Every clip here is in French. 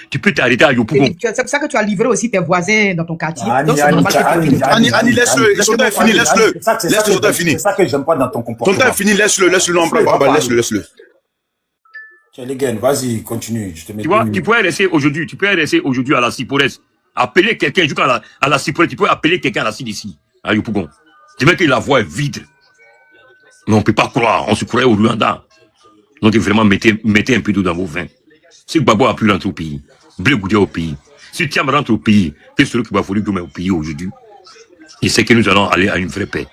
tu peux t'arrêter à Yopougon. C'est pour ça que tu as livré aussi tes voisins dans ton quartier. Annie, laisse-le. Son temps est fini, laisse-le. Laisse-le, son temps est fini. C'est ça que j'aime pas dans ton comportement. Son temps est fini, laisse-le. Laisse-le. Les gars, vas-y, continue. Je te mets. Tu vois, tu pourrais rester aujourd'hui à la Ciporès. Appeler quelqu'un, à la Ciporès, tu peux appeler quelqu'un à la CDC, à Yopougon. Tu vois que la voie est vide. Mais on ne peut pas croire, on se croyait au Rwanda. Donc vraiment, mettez un peu d'eau dans vos vins. Si Gbagbo a pu rentrer au pays, Blé Goudé au pays, si Thiam rentre au pays, qu'est-ce que va falloir au pays aujourd'hui? Il sait que nous allons aller à une vraie paix.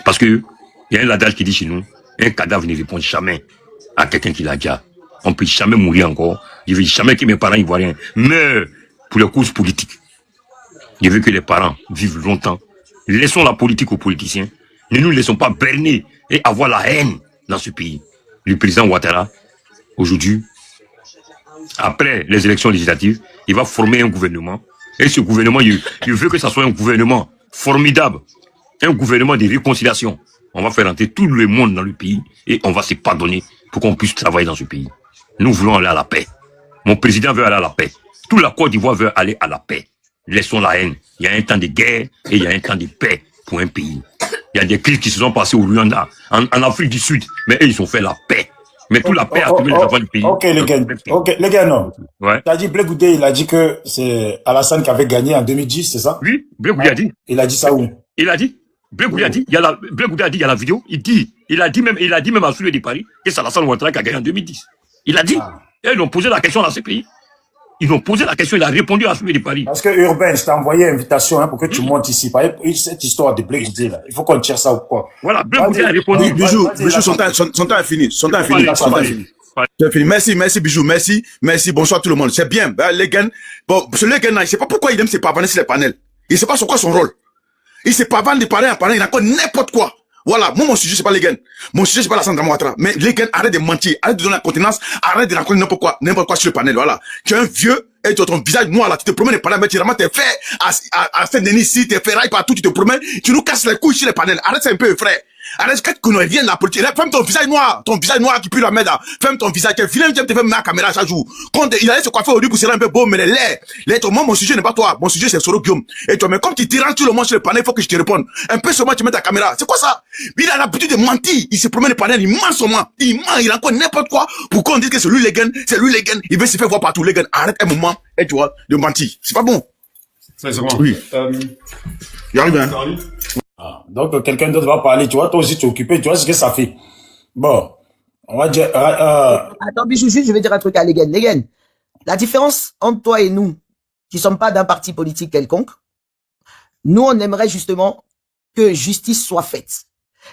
Parce que, il y a un adage qui dit chez nous, un cadavre ne répond jamais à quelqu'un qui l'a déjà. On ne peut jamais mourir encore. Je veux jamais que mes parents ivoiriens meurent pour les causes politiques. Je veux que les parents vivent longtemps. Laissons la politique aux politiciens. Ne nous laissons pas berner et avoir la haine dans ce pays. Le président Ouattara, aujourd'hui, après les élections législatives, il va former un gouvernement. Et ce gouvernement, il veut que ça soit un gouvernement formidable. Un gouvernement de réconciliation. On va faire entrer tout le monde dans le pays et on va se pardonner pour qu'on puisse travailler dans ce pays. Nous voulons aller à la paix. Mon président veut aller à la paix. Toute la Côte d'Ivoire veut aller à la paix. Laissons la haine. Il y a un temps de guerre et il y a un temps de paix pour un pays. Il y a des crises qui se sont passées au Rwanda, en Afrique du Sud, mais eux, ils ont fait la paix. Mais toute la paix a trouvé les enfants du pays. Ok, les gars, non. Ouais. T'as dit Blé Goudé, il a dit que c'est Alassane qui avait gagné en 2010, c'est ça? Oui, Blé Goudé a dit. Il a dit ça où? Il a dit. Blé Goudé a dit. Blé Goudé a dit, il y a la vidéo. Il a dit même à Soulé de Paris que c'est Alassane Ouattara qui a gagné en 2010. Il a dit. Et ils ont posé la question dans ces pays. Ils ont posé la question, il a répondu à Soulé de Paris. Parce que Urbain, je t'ai envoyé une invitation pour que tu montes ici. Cette histoire de Blé Goudé, là, il faut qu'on tire ça ou quoi? Voilà, Blé Goudé a répondu. Bijou, son temps est fini. Son temps est fini. C'est fini. Merci, Bijou. Merci. Bonsoir tout le monde. C'est bien. Les gars, bon, ce les gars, il sait pas pourquoi il aime se pavaner sur les panels. Il sait pas sur quoi son rôle. Il se pavane de panel à panel, il raconte n'importe quoi. Voilà, moi mon sujet c'est pas les gars. Mon sujet c'est pas la Sandra Ouattara. Mais les gars, arrête de mentir, arrête de donner la contenance, arrête de raconter n'importe quoi sur le panel. Voilà. Tu es un vieux et tu as ton visage noir là, tu te promènes les panels, mais tu ramasses tes fers à Saint-Denis ici, tes ferrailles partout, tu te promènes, tu nous casses les couilles sur les panels. Arrête ça un peu, frère. Arrête que nous vienne la politique. Ferme ton visage noir qui pue la merde là. Ferme ton visage. Quel vilain tu te fais ma caméra chaque jour. Quand il allait se coiffer au début pour se rendre un peu beau, mais moi, mon sujet n'est pas toi. Mon sujet c'est Soro Guillaume. Et toi, mais comme tu tirantes tout le monde sur le panel, il faut que je te réponde. Un peu seulement tu mets ta caméra. C'est quoi ça? Il a l'habitude de mentir. Il se promène le panel, il ment seulement. Il ment, il raconte n'importe quoi pour qu'on dise que c'est lui les gars. Il veut se faire voir partout les gars. Arrête un moment, et tu vois, de mentir. C'est pas bon. C'est bon. Oui. J'arrive, hein. Donc, quelqu'un d'autre va parler, tu vois, toi aussi tu es occupé, tu vois ce que ça fait. Bon, on va dire... Attends, Bijou, juste, je vais dire un truc à Legen. Legen, la différence entre toi et nous, qui ne sommes pas d'un parti politique quelconque, nous, on aimerait justement que justice soit faite.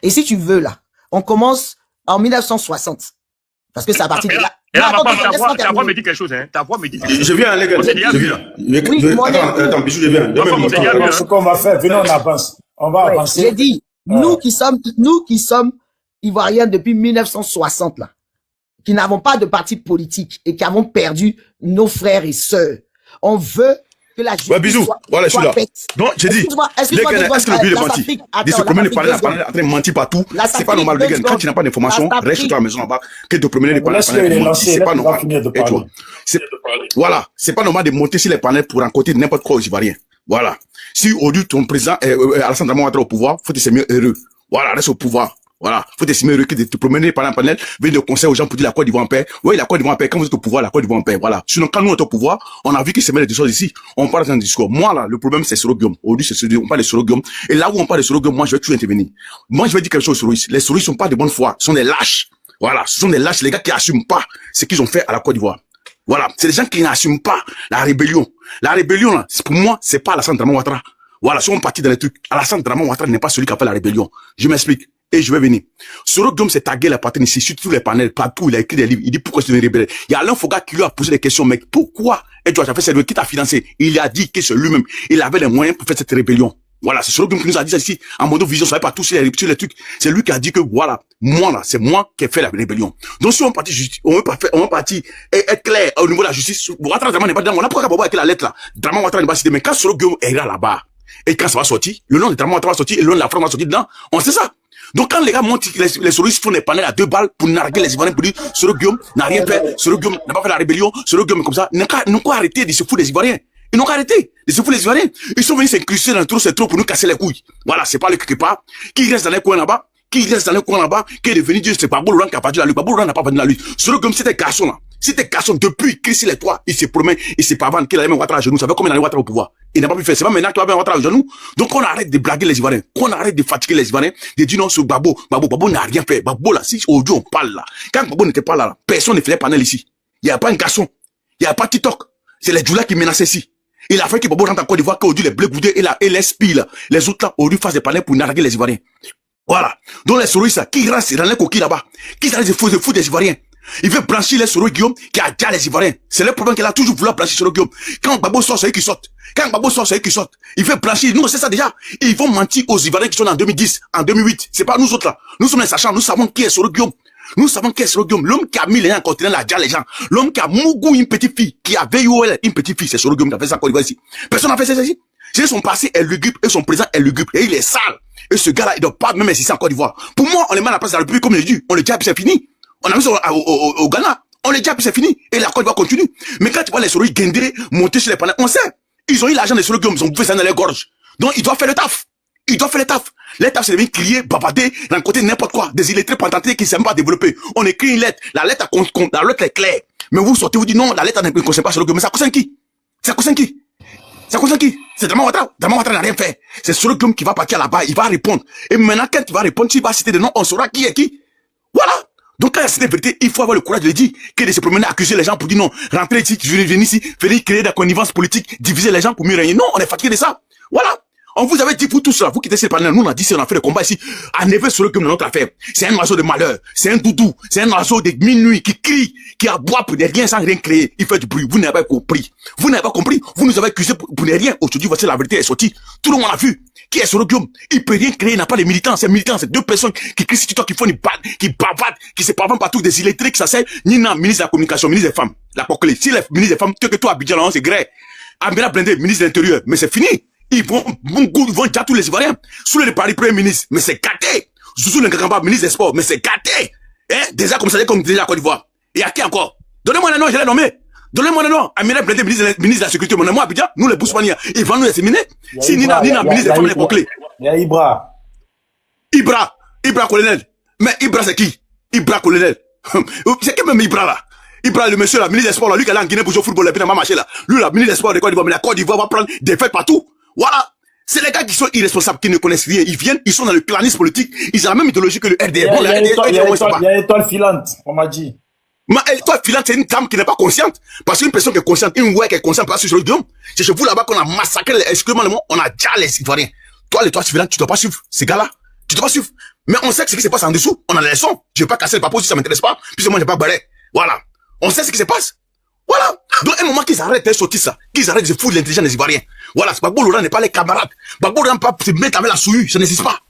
Et si tu veux, là, on commence en 1960. Parce que c'est à partir de là... Ta voix me dit quelque chose, hein. Ta voix me dit quelque chose. Je viens, les gars. Attends, Bijou, je viens. Ce qu'on va faire, venez, on avance. On va avancer. J'ai dit, nous qui sommes Ivoiriens depuis 1960, là, qui n'avons pas de parti politique et qui avons perdu nos frères et sœurs, on veut que la justice soit faite. Donc, j'ai dit, les gars, est-ce que le but est menti? Il se promène les panels en train de mentir partout. C'est pas normal, les gars. Quand tu n'as pas d'informations, reste chez toi à la maison là-bas, que de promener les panels. C'est pas normal. Voilà. C'est pas normal de monter sur les panels pour rencontrer n'importe quoi aux Ivoiriens. Voilà. Si aujourd'hui ton président Alassane Ouattara au pouvoir, faut te sentir heureux. Voilà, reste au pouvoir. Voilà, faut te sentir heureux que de te promener par un panel, venir de conseil aux gens pour dire la Côte d'Ivoire en paix. Oui, la Côte d'Ivoire en paix. Quand vous êtes au pouvoir, la Côte d'Ivoire en paix. Voilà. Sinon, quand nous on est au pouvoir, on a vu que c'est même des choses ici. On parle dans un discours. Moi là, le problème c'est Soro Guillaume. Aujourd'hui, on parle de Soro Guillaume. Et là où on parle de Soro Guillaume, moi je vais toujours intervenir. Moi je vais dire quelque chose aux Soroïs. Les Soroïs sont pas de bonne foi, ce sont des lâches. Voilà, ce sont des lâches, les gars qui assument pas ce qu'ils ont fait à la Côte d'Ivoire. Voilà, c'est des gens qui n'assument pas la rébellion. La rébellion là, pour moi, c'est pas Alassane Ouattara. Voilà, si on partit dans les trucs, Alassane Ouattara n'est pas celui qui a fait la rébellion. Je m'explique. Et je vais venir. Soro Guillaume s'est tagué la patrie ici, sur tous les panels, partout, il a écrit des livres. Il dit pourquoi c'est une rébellion. Il y a Alain Foga qui lui a posé des questions, mec. Pourquoi? Et tu as fait cette qui t'a financé? Il a dit que c'est lui-même. Il avait les moyens pour faire cette rébellion. Voilà, c'est Soro Guillaume qui nous a dit ça ici, en mode vision, ça va partout sur les trucs. C'est lui qui a dit que voilà, moi là, c'est moi qui ai fait la rébellion. Donc si on partit on va partir et être clair au niveau de la justice, Ouattara Draman n'est pas dedans. On a pourquoi Bobo avec la lettre là. Draman Ouattara n'est pas cité, mais quand Soro Guillaume est là-bas, et quand ça va sortir, le nom de Draman Ouattara va sortir, et le nom de la France va sortir dedans, on sait ça. Donc quand les gars montent, les souristes font des panels à 2 balles pour narguer les Ivoiriens, pour dire Soro Guillaume n'a rien fait, Soro Guillaume n'a pas fait la rébellion, Soro Guillaume est comme ça, ils n'ont qu'à arrêter de se foutre des Ivoiriens. Ils n'ont qu'à arrêter de se foutre des Ivoiriens. Ils sont venus s'incruster dans le trou, c'est trop pour nous casser les couilles. Voilà, c'est pas le quelque part. Qui reste dans les coins là-bas, qui est devenu Dieu, c'est pas Babou qui a perdu la lutte. Babou n'a pas perdu la lutte. Soro Guillaume, c'était garçon là. C'était garçon depuis qu'il les toits, il se promène, il se pavane, qu'il a même Ouattara à genoux. Ça fait combien d'années Ouattara au pouvoir? Il n'a pas pu faire. C'est pas maintenant qu'il va Ouattara à genoux. Donc on arrête de blaguer les Ivoiriens. Qu'on arrête de fatiguer les Ivoiriens. De dire non sur Babou n'a rien fait. Babou là, si aujourd'hui on parle là. Quand Babou n'était pas là, personne ne faisait panel ici. Il n'y a pas un garçon. Il n'y a pas TikTok. C'est les Djoula qui menaçaient ici. Il a fait que Babou rentre en Côte d'Ivoire, qu'aujourd'hui les Blé Goudé et les SPI là, les autres là, aujourd'hui fassent des panels pour narguer les Ivoiriens. Voilà. Donc les souris qui restent dans les coquilles là-bas. Qui s'arrêtent de foutre des Ivoiriens. Il veut blanchir les Soro Guillaume qui a déjà les Ivoiriens. C'est le problème qu'il a toujours voulu blanchir Soro Guillaume. Quand Babou sort, c'est eux qui sortent. Quand Babou sort, c'est eux qui sortent. Il veut blanchir. Nous, c'est ça déjà. Ils vont mentir aux Ivoiriens qui sont en 2010, en 2008. C'est pas nous autres là. Nous sommes les sachants. Nous savons qui est Soro Guillaume. Nous savons qui est Soro Guillaume. L'homme qui a mis les gens en continent là, déjà les gens. L'homme qui a Mougou une petite fille, qui a VUL une petite fille, c'est Soro Guillaume qui a fait ça quand il va ici. Personne n'a fait ça ici. C'est son passé est lugubre et son présent est lugubre. Et il est sale. Et ce gars-là, il doit pas même exister en Côte d'Ivoire. Pour moi, on les met à la place de la République comme je dis. On les dit, c'est fini. On a mis ça au Ghana. On les dit, puis c'est fini. Et la Côte d'Ivoire continue. Mais quand tu vois les Soro Guindé monter sur les panels, on sait. Ils ont eu l'argent des Soro Guillaume, ils ont bouffé ça dans les gorges. Donc, ils doivent faire le taf. Ils doivent faire le taf. Les taf, c'est de venir crier, babader, rencontrer n'importe quoi. Des illettrés pantantés qui ne savent pas développer. On écrit une lettre. La lettre est claire. Mais vous sortez, vous dites non, la lettre ne concerne pas Soro Guillaume. Mais ça concerne qui? Ça concerne qui? Ça concerne qui? C'est Dama Ouattara. Dama Ouattara n'a rien fait. C'est Soro Guillaume qui va partir là-bas. Il va répondre. Et maintenant, quand il va répondre, tu vas citer des noms, on saura qui est qui. Voilà. Donc, quand c'est la vérité, il faut avoir le courage de le dire, que de se promener, accuser les gens pour dire non, rentrer ici, venir ici, venir créer des connivences politiques, diviser les gens pour mieux régner. Non, on est fatigué de ça. Voilà. On vous avait dit, vous tous là, vous qui êtes ces panels, nous on a dit, on a fait le combat ici, à Neve Soro Guillaume dans notre affaire. C'est un oiseau de malheur, c'est un doudou, c'est un oiseau de minuit qui crie, qui aboie pour ne rien sans rien créer. Il fait du bruit. Vous n'avez pas compris. Vous n'avez pas compris. Vous nous avez accusé pour ne rien. Aujourd'hui, voici la vérité est sortie. Tout le monde a vu. Qui est Soro Guillaume? Il peut rien créer, il n'a pas les militants. Ces militants, c'est deux personnes qui crient sur TikTok, qui font des battes, qui bavardent, qui se pavent partout, des électriques, ça c'est Nina, ministre de la communication, ministre des femmes. La Poclé. Si les ministres des femmes, que toi, Abidjan, c'est gré. Amina Blindé, ministre de l'Intérieur. Mais c'est fini. Ils vont déjà tous les Ivoiriens. Sous le Paris, premier ministre. Mais c'est gâté. Sous le Ngakamba, ministre des Sports. Mais c'est gâté. Hein? Déjà comme ça, comme déjà à Côte d'Ivoire. Et à qui encore? Donnez-moi le nom, je l'ai nommé. Donnez-moi le nom. Amina Blindé, ministre de la Sécurité. Mon moi, Abidjan, nous les Boussmania. Ils vont nous assiminer. Si Nina, ministre des femmes, les Poclé. Il y a Ibra. Ibra colonel. Mais Ibra c'est qui? Ibra colonel. C'est qui même Ibra là? Ibra le monsieur là, ministre des Sports là, lui qui est là en Guinée pour jouer au football, il a pas marché là. Lui là, ministre des Sports de Côte d'Ivoire, mais la Côte d'Ivoire va prendre des fêtes partout. Voilà. C'est les gars qui sont irresponsables, qui ne connaissent rien. Ils viennent, ils sont dans le clanisme politique. Ils ont la même idéologie que le RDR. Il y a une étoile filante, on m'a dit. Mais l'étoile filante, c'est une dame qui n'est pas consciente. Parce qu'une personne qui est consciente, une ouais qui est consciente, pas sur le Guillaume. C'est chez vous là-bas qu'on a massacré, excusez-moi le mot, on a déjà les Ivoiriens. Toi, l'étoile filante, tu dois pas suivre ces gars-là. Tu dois pas suivre. Mais on sait ce qui se passe en dessous. On a les leçons. Je vais pas casser le papier si ça m'intéresse pas. Puisque moi, j'ai pas barré. Voilà. On sait ce qui se passe. Voilà. Donc, un moment qu'ils arrêtent de sortir ça, qu'ils arrêtent de foutre l'intelligence des Ivoiriens. Voilà. Gbagbo Laurent n'est pas les camarades. Gbagbo Laurent pas se mettre avec la souillure. Ça n'existe pas.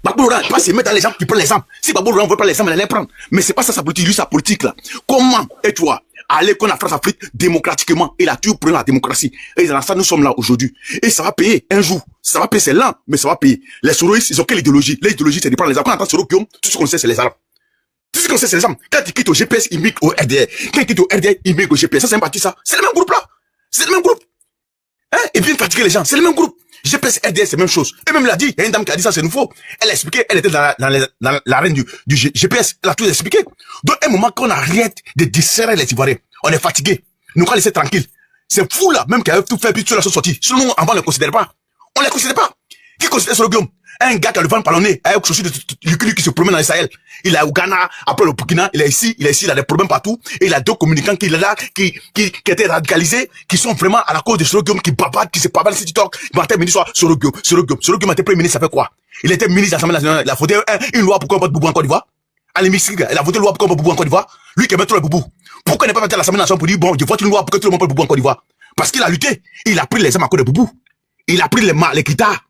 Gbagbo Laurent n'est pas se mettre dans les gens qui prennent l'exemple. Si Gbagbo Laurent veut pas l'exemple, il allait prendre. Mais c'est pas ça sa politique. Lui, sa politique, là. Comment, et toi, aller qu'on a France-Afrique démocratiquement. Il a toujours pris la démocratie. Et dans ça, nous sommes là aujourd'hui. Et ça va payer un jour. Ça va payer, c'est lent, mais ça va payer. Les Soroïstes, ils ont quelle idéologie? L'idéologie, c'est de prendre les Arabes. Quand on entend Soro Guillaume, tout ce qu'on sait, c'est les Arabes. Tout ce qu'on sait, c'est les Arabes. Quand ils quittent au GPS, ils migrent au RDR. Quand ils quittent au RDR, ils migrent au GPS. Ça, c'est un parti, ça. C'est le même groupe, là. C'est le même groupe. Hein? Et bien fatiguer les gens. C'est le même groupe. GPS, RDR, c'est la même chose. Et même, il a dit, il y a une dame qui a dit ça, c'est nouveau. Elle a expliqué, elle était dans l'arène du GPS. Elle a tout expliqué. Donc, un moment qu'on arrête de desserrer les Ivoiriens. On est fatigué. Nous, on laisser tranquille. C'est fou, là, même qui a tout fait, puis tout la sont sortis. Sinon, avant, on ne les considère pas. On les considère pas. Qui considère Soro Guillaume? Un gars qui a le ventre ballonné, avec chaussures de qui se promène dans le Sahel. Il est au Ghana, après le Burkina, il est ici, il a des problèmes partout. Et il a deux communicants qui là, qui étaient radicalisés, qui sont vraiment à la cause de Soro Guillaume, qui babadent, qui se pavadent sur TikTok. Matin, midi, soir, Soro Guillaume était premier ministre, ça fait quoi? Il était ministre de l'Assemblée nationale. Il a voté une loi pour qu'on vote Boubou en Côte d'Ivoire. À l'hémicycle, il a voté une loi pour qu'on vote Boubou en Côte d'Ivoire. Lui qui aimait trop le Boubou. Pourquoi il n'est pas voté à l'Assemblée nationale pour dire, bon, je vote une loi pour que tout le monde vote Boubou en Côte d'Ivoire? Parce qu'il a lutté. Il a pris les armes à cause de Boubou. Il a pris les guitares.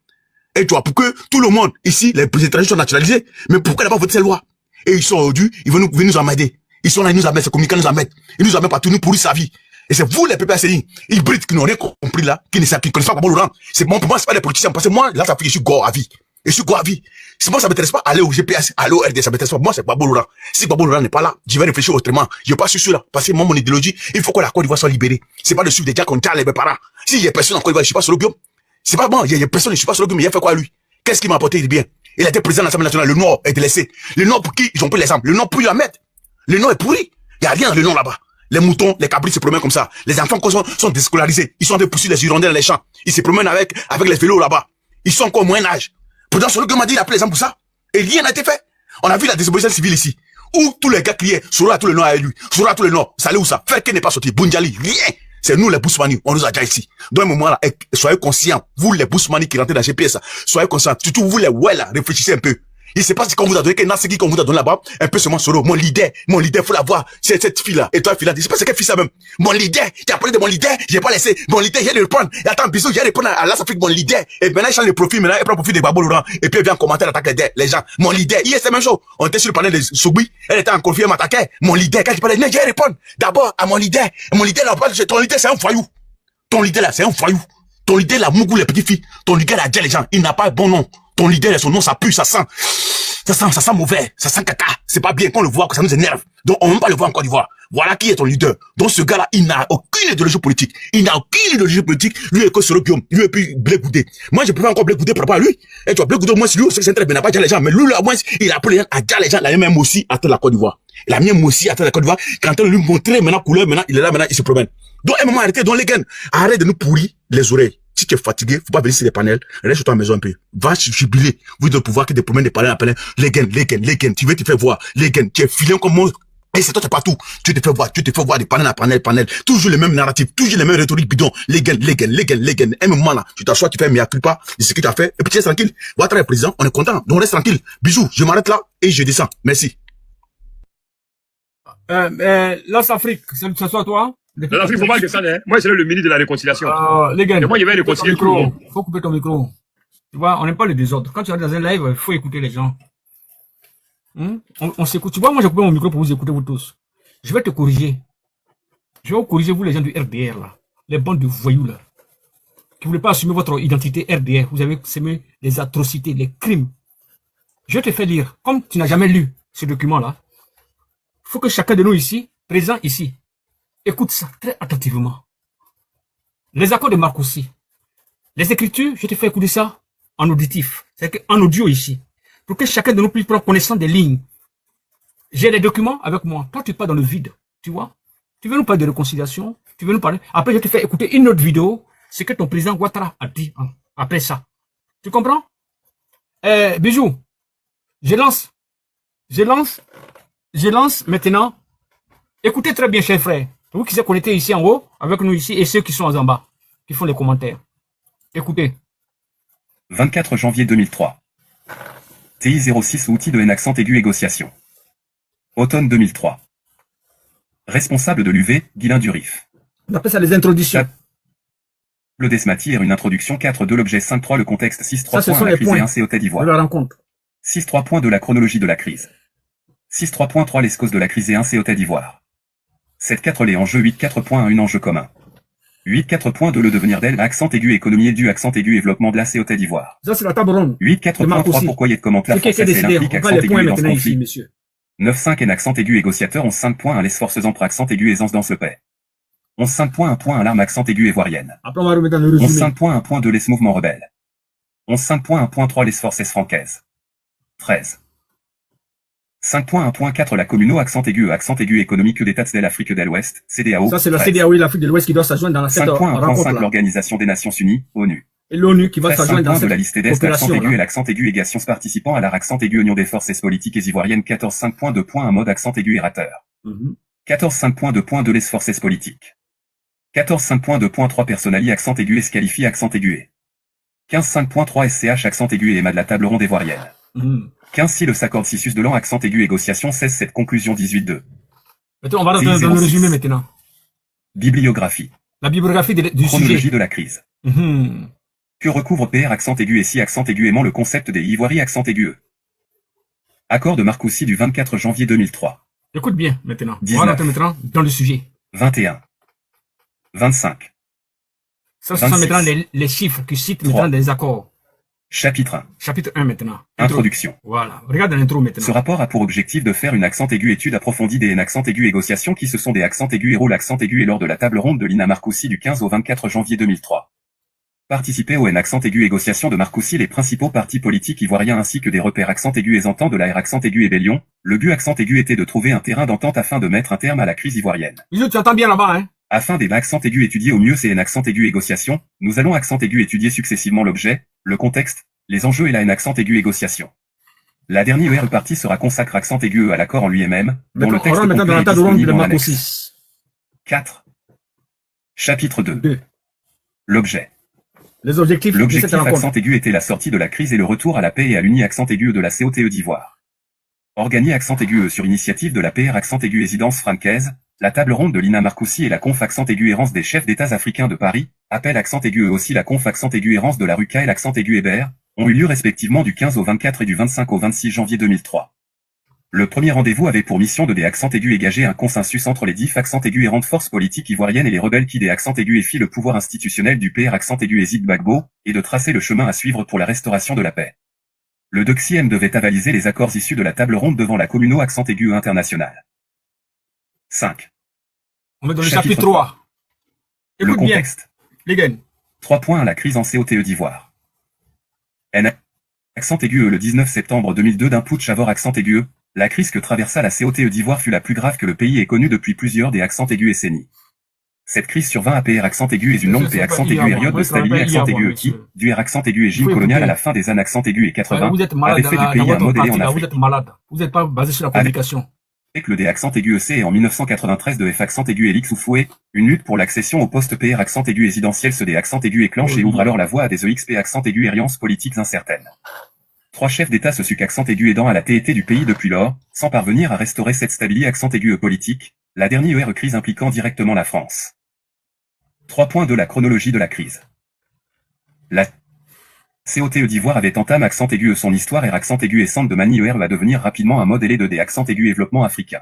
Et tu vois, pour que tout le monde, ici, les étrangers sont naturalisés. Mais pourquoi il n'a pas voté cette loi? Et ils sont aujourd'hui, ils vont nous emmerder. Ils sont là, ils nous emmerdent, ces communicants nous emmerdent. Ils nous emmerdent partout, nous pourrissent sa vie. Et c'est vous, les PPACI, hybrides, qui n'ont rien compris là, qui ne savent pas Gbagbo Laurent. C'est bon, pour moi, c'est pas des politiciens. Parce que moi, là, ça fait que je suis gore à vie. Et sur Guavi, si moi ça m'intéresse pas, aller au GPS, aller au RD, ça m'intéresse pas. Moi, c'est Gbagbo Laurent. Si Gbagbo Laurent n'est pas là, je vais réfléchir autrement. Je vais pas sur celui-là. Parce que moi, mon idéologie, il faut que la Côte d'Ivoire soit libérée. C'est pas de suivre des gars qu'on tient les parents. S'il y a personne en Côte d'Ivoire, je suis pas sur le Guillaume. C'est pas bon, il y a personne, je suis pas sur le Guillaume, mais il a fait quoi lui? Qu'est-ce qu'il m'a apporté de bien? Il a été président de l'Assemblée nationale, le Nord est délaissé. Le Nord pour qui ils ont pris l'exemple? Le Nord pour la mettre. Le Nord est pourri. Il y a rien dans le Nord là-bas. Les moutons, les cabris se promènent comme ça. Les enfants sont déscolarisés. Ils sont des poursuivre les hirondelles dans les champs. Ils se promènent avec les vélos là-bas. Ils sont encore au moyen âge. Pourtant, sur le Guillaume m'a dit, il a pris l'exemple pour ça. Et rien n'a été fait. On a vu la désobéissance civile ici. Où tous les gars criaient, Sora tout le Nord à lui. Sora tout le Nord. Ça allait où ça? Faire qu'il n'est pas sorti. Bunjali, rien. C'est nous les Bousmani, on nous a déjà ici. Dans un moment là, soyez conscients, vous les Bousmani qui rentrez dans GPS, soyez conscients, surtout vous les ouais là, réfléchissez un peu. Il sait pas ce qu'on vous a donné, quel Nassegi qu'on vous a donné là-bas, un peu seulement Soro, mon leader, faut la voir, c'est cette fille-là, et toi, fille-là, je sais pas c'est quelle fille ça même. Mon leader, j'ai parlé de mon leader, j'ai pas laissé, mon leader, j'ai de le prendre, et attends, bisous, j'ai de répondre à l'Afrique, mon leader, et maintenant, il change le profil, maintenant, il prend le profil de Gbagbo Laurent, et puis il vient commenter, attaquer les gens, mon leader, hier, c'est la même chose, on était sur le panel de Sougui, elle était en conflit, elle m'attaquait, mon leader, quand il parlait, j'ai répondre, d'abord, à mon leader, là, ton leader, c'est un foyou. Ton leader là, c'est un foyou. Ton leader là, Mougou les petites filles. Ton leader là, déjà les gens, il n'a pas un bon nom. Ton leader là, son nom, ça pue, ça sent mauvais, ça sent caca. C'est pas bien qu'on le voit, que ça nous énerve. Donc, on ne peut pas le voir en Côte d'Ivoire. Voilà qui est ton leader. Donc, ce gars-là, il n'a aucune idéologie politique. Il n'a aucune idéologie politique. Lui, est que sur le Guillaume. Lui, et puis, Blé Goudé. Moi, je préfère encore Blé Goudé par rapport à lui. Et tu vois, Blé Goudé, au moins, lui, c'est très bien, il n'a pas déjà les gens. Mais lui, là, au moins, il a appelé les gens à déjà les gens. La même aussi, à la Côte d'Ivoire. La mienne aussi, à la Côte d'Ivoire. Quand on lui montrer maintenant couleur, maintenant, il est là, maintenant, il se promène. Donc, à un moment, arrêtez, donc, les gars, arrête de nous pourrir les oreilles. Si tu es fatigué, faut pas venir sur les panels, reste chez toi à la maison un peu. Va jubiler. Vous devez pouvoir que des promènes des panels à panel. Les gars, tu veux te faire voir. Les gars, tu es filé comme moi. Et c'est toi, t'es partout. Tu te fais voir des panels à panel. Toujours les mêmes narratifs, toujours les mêmes rhétoriques bidons. Les gars. Un moment là, tu t'assois, tu fais mea culpa de ce que tu as fait. Et puis tu es tranquille. Va travailler président, on est content. Donc reste tranquille. Bisous. Je m'arrête là et je descends. Merci. L'Afrique, ça soit toi? L'Afrique, faut pas que ça, hein. Moi, c'est le ministre de la réconciliation. Les gars, et moi, je vais réconcilier tout le monde. Faut couper ton micro. Tu vois, on n'aime pas le désordre. Quand tu es dans un live, il faut écouter les gens. On s'écoute. Tu vois, moi, j'ai coupé mon micro pour vous écouter, vous tous. Je vais te corriger. Je vais vous corriger, vous, les gens du RDR, là. Les bandes de voyous, là. Qui ne voulaient pas assumer votre identité RDR. Vous avez semé les atrocités, les crimes. Je vais te faire lire. Comme tu n'as jamais lu ce document-là, il faut que chacun de nous ici, présent ici, écoute ça très attentivement. Les accords de Marcoussi. Les écritures, je te fais écouter ça en auditif. C'est en audio ici. Pour que chacun de nous puisse prendre connaissance des lignes. J'ai les documents avec moi. Toi, tu pars dans le vide. Tu vois? Tu veux nous parler de réconciliation? Tu veux nous parler? Après, je te fais écouter une autre vidéo. Ce que ton président Ouattara a dit après ça. Tu comprends? Bijou. Je lance maintenant. Écoutez très bien, chers frères. Vous qui êtes connectés ici en haut, avec nous ici, et ceux qui sont en bas, qui font les commentaires. Écoutez. 24 janvier 2003. TI 06 outil de N accent aigu négociation. Automne 2003. Responsable de l'UV, Guilain Durif. On appelle ça les introductions. Le Desmatière, une introduction 4 de l'objet 5.3, le contexte 6.3 points à la crise et 1 Côte d'Ivoire. 6.3 points de la chronologie de la crise. 6.3.3 les causes de la crise et 1 Côte d'Ivoire. 7.4 les enjeux 8.4.1 un enjeu commun. 8.4.2 le devenir d'elle, accent aigu économie du accent aigu développement de la Côte d'Ivoire. Ça c'est la table ronde. 8.4.3 pourquoi y est de comment la française et l'implique accent aigu dans ce conflit. 9.5 un accent aigu négociateur 11.5.1 les forces en accent aigu aisance dans ce paix. 11.5.1 l'arme accent aigu ivoirienne. 11.5.1.2 les mouvements rebelles. 11.5.1.3 les forces franquaises. 13. 5.1.4 la communaux accent aigu économique d'États de l'Afrique de l'Ouest, CEDEAO. Ça c'est la CEDEAO et l'Afrique de l'Ouest qui doit s'adjoindre dans la 5.1.5 l'Organisation des Nations Unies, ONU. Et l'ONU qui va s'adjoindre dans de la liste d'Est accent aigu et là. l'accent aigu égations participant à la accent aigu union des forces politiques ivoiriennes 14.5.2.1 mode accent aigu errateur. 14.5.2.2 les forces politiques. 14.5.2.3 personnali accent aigu esqualifie accent aigu. 15.5.3 SCH accent aigu et EMA de la table ronde ivoirienne. 15 le s'accorde 6 de l'an accent aigu négociation 16 cette conclusion 18.2. Maintenant, on va dans le résumé maintenant. Bibliographie. La bibliographie du chronologie sujet. de la crise. Que recouvre PR accent aigu et si accent aigu aimant le concept des ivoiries accent aigu. Accord de Marcoussi du 24 janvier 2003. Écoute bien maintenant. 19. On va rentrer maintenant dans le sujet. 21. 25. Ça, ce sont maintenant les chiffres qui citent maintenant des accords. Chapitre 1. Chapitre 1 maintenant. Introduction. Voilà. Regarde l'intro maintenant. Ce rapport a pour objectif de faire une accent aigu étude approfondie des accent aigu négociations qui se sont des accents aigus et rôle accent aigu et lors de la table ronde de l'INA Marcoussis du 15 au 24 janvier 2003. Participer au accent aigu négociations de Marcoussis les principaux partis politiques ivoiriens ainsi que des repères accent aigu et ententes de la accent aigu et Bélion. Le but accent aigu était de trouver un terrain d'entente afin de mettre un terme à la crise ivoirienne. Bisous, tu entends bien là-bas, hein? Afin des accents aigus étudiés au mieux ces accent aigu négociations, nous allons accent aigu étudier successivement l'objet, le contexte, les enjeux et la accent aigu négociation. La dernière partie sera consacre accent aigu à l'accord en lui-même, dont le texte complet est disponible en annexe. 4. Chapitre 2. L'objet. Les objectifs. L'objectif accent aigu était la sortie de la crise et le retour à la paix et à l'uni accent aigu de la COTE d'Ivoire. Organié accent aigu sur initiative de la PR accent aigu résidence francaise, la table ronde de l'INA Marcoussis et la conf accent aigu errance des chefs d'États africains de Paris, appel accent aigu aussi la conf accent aigu errance de la RUCA et l'accent aigu Hébert, ont eu lieu respectivement du 15 au 24 et du 25 au 26 janvier 2003. Le premier rendez-vous avait pour mission de des accents aigus égager un consensus entre les 10 accents aigus et rendre force politique ivoirienne et les rebelles qui des accents aigus et fit le pouvoir institutionnel du PR accent aigu et Zid Bagbo, et de tracer le chemin à suivre pour la restauration de la paix. Le DOCSIM devait avaliser les accords issus de la table ronde devant la Communo accent aigu internationale. 5. On est dans le chapitre 3. Écoute le contexte. Bien, les gars. 3 points à la crise en COTE d'Ivoire. Accent aigu le 19 septembre 2002 d'un putsch à accent aigu. La crise que traversa la COTE d'Ivoire fut la plus grave que le pays ait connue depuis plusieurs des accents aigus SNI. Cette crise survint à PR accent aigu et une longue accent aigu période de stabilité accent aigu qui, du accent aigu régime colonial à la fin des années accent aigu et 80, avait fait du pays un modèle en Afrique. Vous êtes malade. Vous n'êtes pas basé sur la communication. Avec le des accent aigu EC et en 1993 de F accent aigu Elix Oufoué, une lutte pour l'accession au poste PR accent aigu résidentiel se des accent aigu éclenche et ouvre alors la voie à des EXP accent aigu alliances politiques incertaines. 3 chefs d'État se suc accent aigu aidant à la TET du pays depuis lors, sans parvenir à restaurer cette stabilité accent aigu politique, la dernière crise impliquant directement la France. 3 points de la chronologie de la crise. La COTE d'Ivoire avait entamé accent aigu son histoire et accent aigu et centre de Mani va devenir rapidement un modèle de des accent aigu développement africain.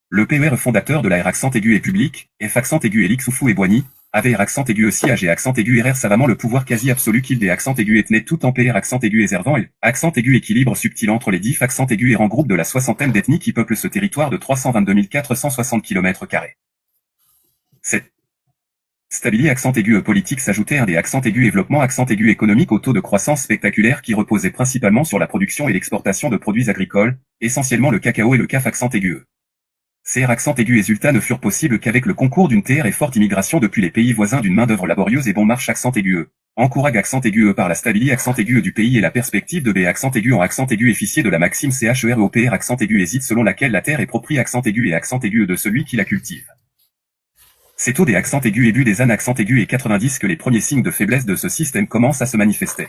Le PER fondateur de la accent aigu et public, F accent aigu Elix Oufou et Boigny, avait accent aigu siège et accent aigu RR savamment le pouvoir quasi absolu qu'il des accent aigu ethnés tout en PR accent aigu éservant et accent aigu équilibre subtil entre les 10 accent aigu et en groupe de la soixantaine d'ethnies qui peuplent ce territoire de 322 460 km². Cette stabilité accent aigu politique s'ajoutait à des accents aigu développement accent aigu économique au taux de croissance spectaculaire qui reposait principalement sur la production et l'exportation de produits agricoles, essentiellement le cacao et le caf accent aigu. Ces accents aigus résultats ne furent possibles qu'avec le concours d'une terre et forte immigration depuis les pays voisins d'une main-d'œuvre laborieuse et bon marche accent aigu. Encourage accent aigu par la stabilité accent aigu du pays et la perspective de B accent aigu en accent aigu efficier de la maxime CHEROPR accent aigu hésite selon laquelle la terre est propre accent aigu et accent aigu de celui qui la cultive. C'est au des accents aigus et des années accent aigu et 90 que les premiers signes de faiblesse de ce système commencent à se manifester.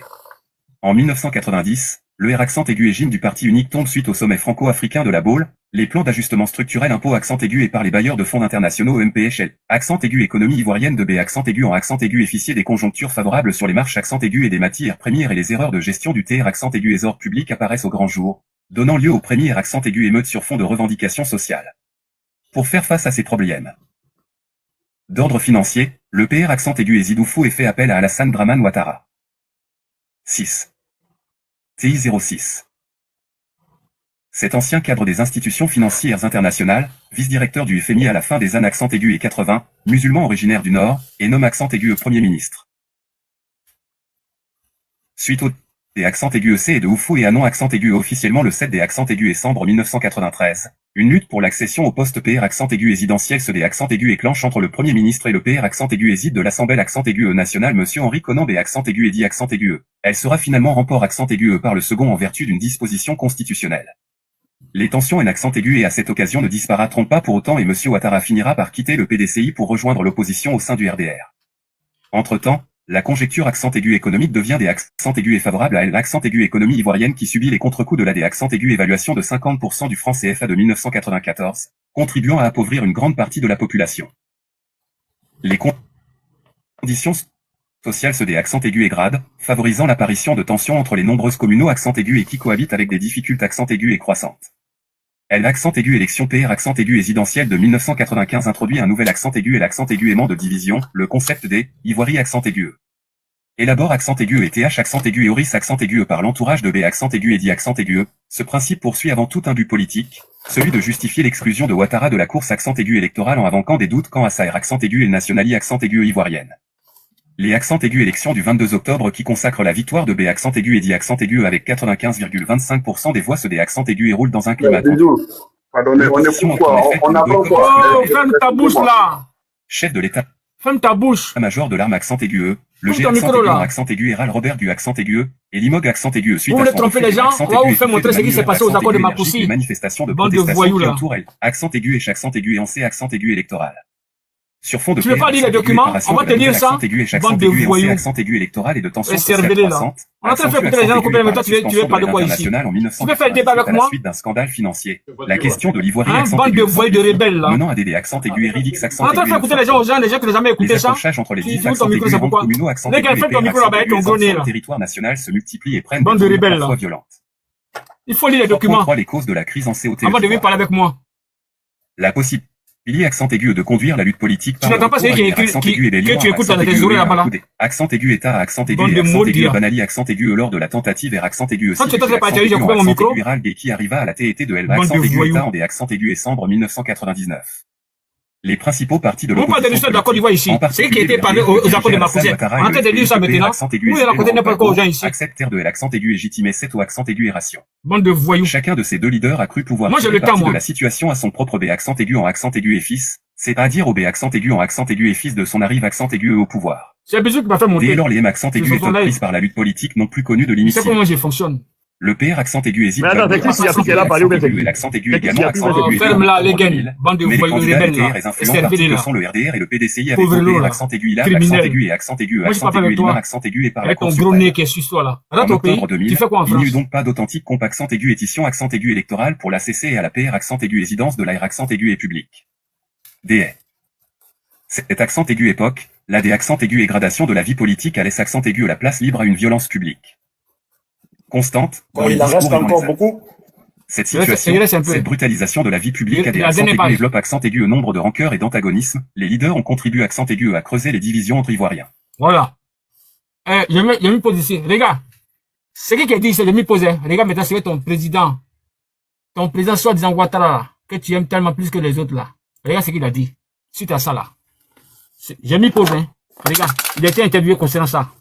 En 1990, le R accent aigu et du parti unique tombe suite au sommet franco-africain de la Baule, les plans d'ajustement structurel impôt accent aigu et par les bailleurs de fonds internationaux MPHL, accent aigu économie ivoirienne de B accent aigu en accent aigu efficier des conjonctures favorables sur les marches accent aigu et des matières premières et les erreurs de gestion du TR accent aigu et ordres publics apparaissent au grand jour, donnant lieu au premier accent aigu émeute sur fond de revendications sociales. Pour faire face à ces problèmes d'ordre financier, le PR accent aigu et Zidoufou est fait appel à Alassane Draman Ouattara. 6. TI 06. Cet ancien cadre des institutions financières internationales, vice-directeur du FMI à la fin des années accent aigu et 80, musulman originaire du Nord, et nomme accent aigu Premier ministre. Suite au des accents aigus EC et de Oufou et à non accent aigu officiellement le 7 des accents aigus et Sambre 1993. Une lutte pour l'accession au poste PR accent aigu résidentiel se des accents aigus éclenche entre le Premier ministre et le PR accent aigu hésite de l'Assemblée accent aigu national Monsieur Henri Conan et accent aigu et dit accent aigu. Elle sera finalement remport accent aigu par le second en vertu d'une disposition constitutionnelle. Les tensions en accent aigu et à cette occasion ne disparaîtront pas pour autant et Monsieur Ouattara finira par quitter le PDCI pour rejoindre l'opposition au sein du RDR. Entre-temps, la conjecture accent aigu économique devient des accents aigus et favorable à l'accent aigu économie ivoirienne qui subit les contre-coups de la des accents aigus évaluation de 50% du franc CFA de 1994, contribuant à appauvrir une grande partie de la population. Les conditions sociales se des accents aigus et grades, favorisant l'apparition de tensions entre les nombreuses communaux accents aigus et qui cohabitent avec des difficultés accents aigus et croissantes. L'accent aigu élection PR accent aigu résidentiel de 1995 introduit un nouvel accent aigu et l'accent aigu aimant de division, le concept des ivoiries accent aigu. Élabore accent aigu et th accent aigu et oris accent aigu par l'entourage de b accent aigu et dit accent aigu. Ce principe poursuit avant tout un but politique, celui de justifier l'exclusion de Ouattara de la course accent aigu électorale en invoquant des doutes quant à sa accent aigu et le nationali accent aigu ivoirienne. Les accents aigus élections du 22 octobre qui consacrent la victoire de B accent aigu et dit accent aigu avec 95,25% des voix se des accents aigus et roulent dans un climat. Pardonnez, on est pourquoi on a pas encore. Oh, ferme ta bouche là. Chef de l'État. Ferme ta bouche. Major de l'arme accent aigu, le G accent aigu accent aigu et Ral Robert du accent aigu et Limog accent aigu suite vous voulez tromper les gens, on va vous faire montrer ce qui s'est passé aux accords de Mapoussi. Manifestation de bande de voyous là. Accent aigu et chaque accent aigu et en C accent aigu électoral. Sur fond de tu veux pas lire les documents, on va te lire ça. Bande de voyous. Accent aigu électoral et de tension sociale croissante. On a fait écouter les gens couper avec toi, tu veux pas de quoi ici. Tu veux faire le débat avec moi? Suite d'un scandale financier. La question de l'ivoirien accent aigu. Bande de voyous de rebelles là. Menant à des accents aigus et ridix accent aigu. On a fait écouter les gens aux gens, les gens qui n'ont jamais écouté ça. Entre les différents communaux accents aigus. Les gars, fais ton micro là-bas avec ton gros nez là. Le territoire national se multiplie et prennent bande de rebelles là. Il faut lire les documents. Les causes de la crise en COT. Avant de venir parler avec moi. La possibilité. Il y a accent aigu de conduire la lutte politique. Tu n'entends pas celui que tu écoutes dans tes oreilles là-bas là. Accent aigu état, accent aigu banali, accent aigu lors de la tentative vers accent aigu aussi. Quand tu t'entends pas, j'ai coupé mon micro. Qui arriva à la TET de Elba, accent aigu état en des accents aigus et sambre 1999. Les principaux partis de l'opposition. On parle de l'histoire de la Côte d'Ivoire ici. C'est qui était parlé aux accords de Mapoussi. On est en train de dire ça maintenant. Vous allez raconter n'importe quoi aux gens ici. Accepter de l'accent aigu légitimé 7 ou accent aigu et ration. Bande de voyous. Chacun de ces deux leaders a cru pouvoir tirer parti de la situation à son propre B accent aigu en accent aigu et fils, c'est-à-dire au B accent aigu en accent aigu et fils de son arrive accent aigu au pouvoir. C'est un bisou qui m'a fait monter. Dès lors les M accent aigu étant prises par la lutte politique non plus connue de l'initie. C'est comment je fonctionne. Le PR accent aigu hésite. Mais attends, c'est qui a pris qu'elle a parlé ou bien l'accent aigu également accent aigu. Ferme là, les gars. Bande de voyous rebelles là. Que sont le RDR et le PDCI avec le PR accent aigu là, accent aigu et accent aigu, accent aigu et accent aigu et par la Cour suprême. Avec ton gros nez qui est sur toi là. Rentre au pays. Tu fais quoi en France? Il n'y eut donc pas d'authentique comp accent aigu édition accent aigu électoral pour la CC et à la PR accent aigu résidence de l'AR accent aigu et public. DA. Cet accent aigu époque, la des accent aigu et gradation de la vie politique a laissé accent aigu à la place libre à une violence publique. Constante. Il en reste encore beaucoup. Cette situation, cette brutalisation de la vie publique a des accents aigus développe accent aigu au nombre de rancœurs et d'antagonismes. Les leaders ont contribué accent aigu à creuser les divisions entre Ivoiriens. Voilà. Je me pose ici. Regarde. C'est qui a dit ça? Je me pose. Regarde maintenant, c'est ton président. Ton président soi-disant Ouattara, que tu aimes tellement plus que les autres là. Regarde ce qu'il a dit. Suite à ça là. Je m'y pose. Regarde. Il a été interviewé concernant ça.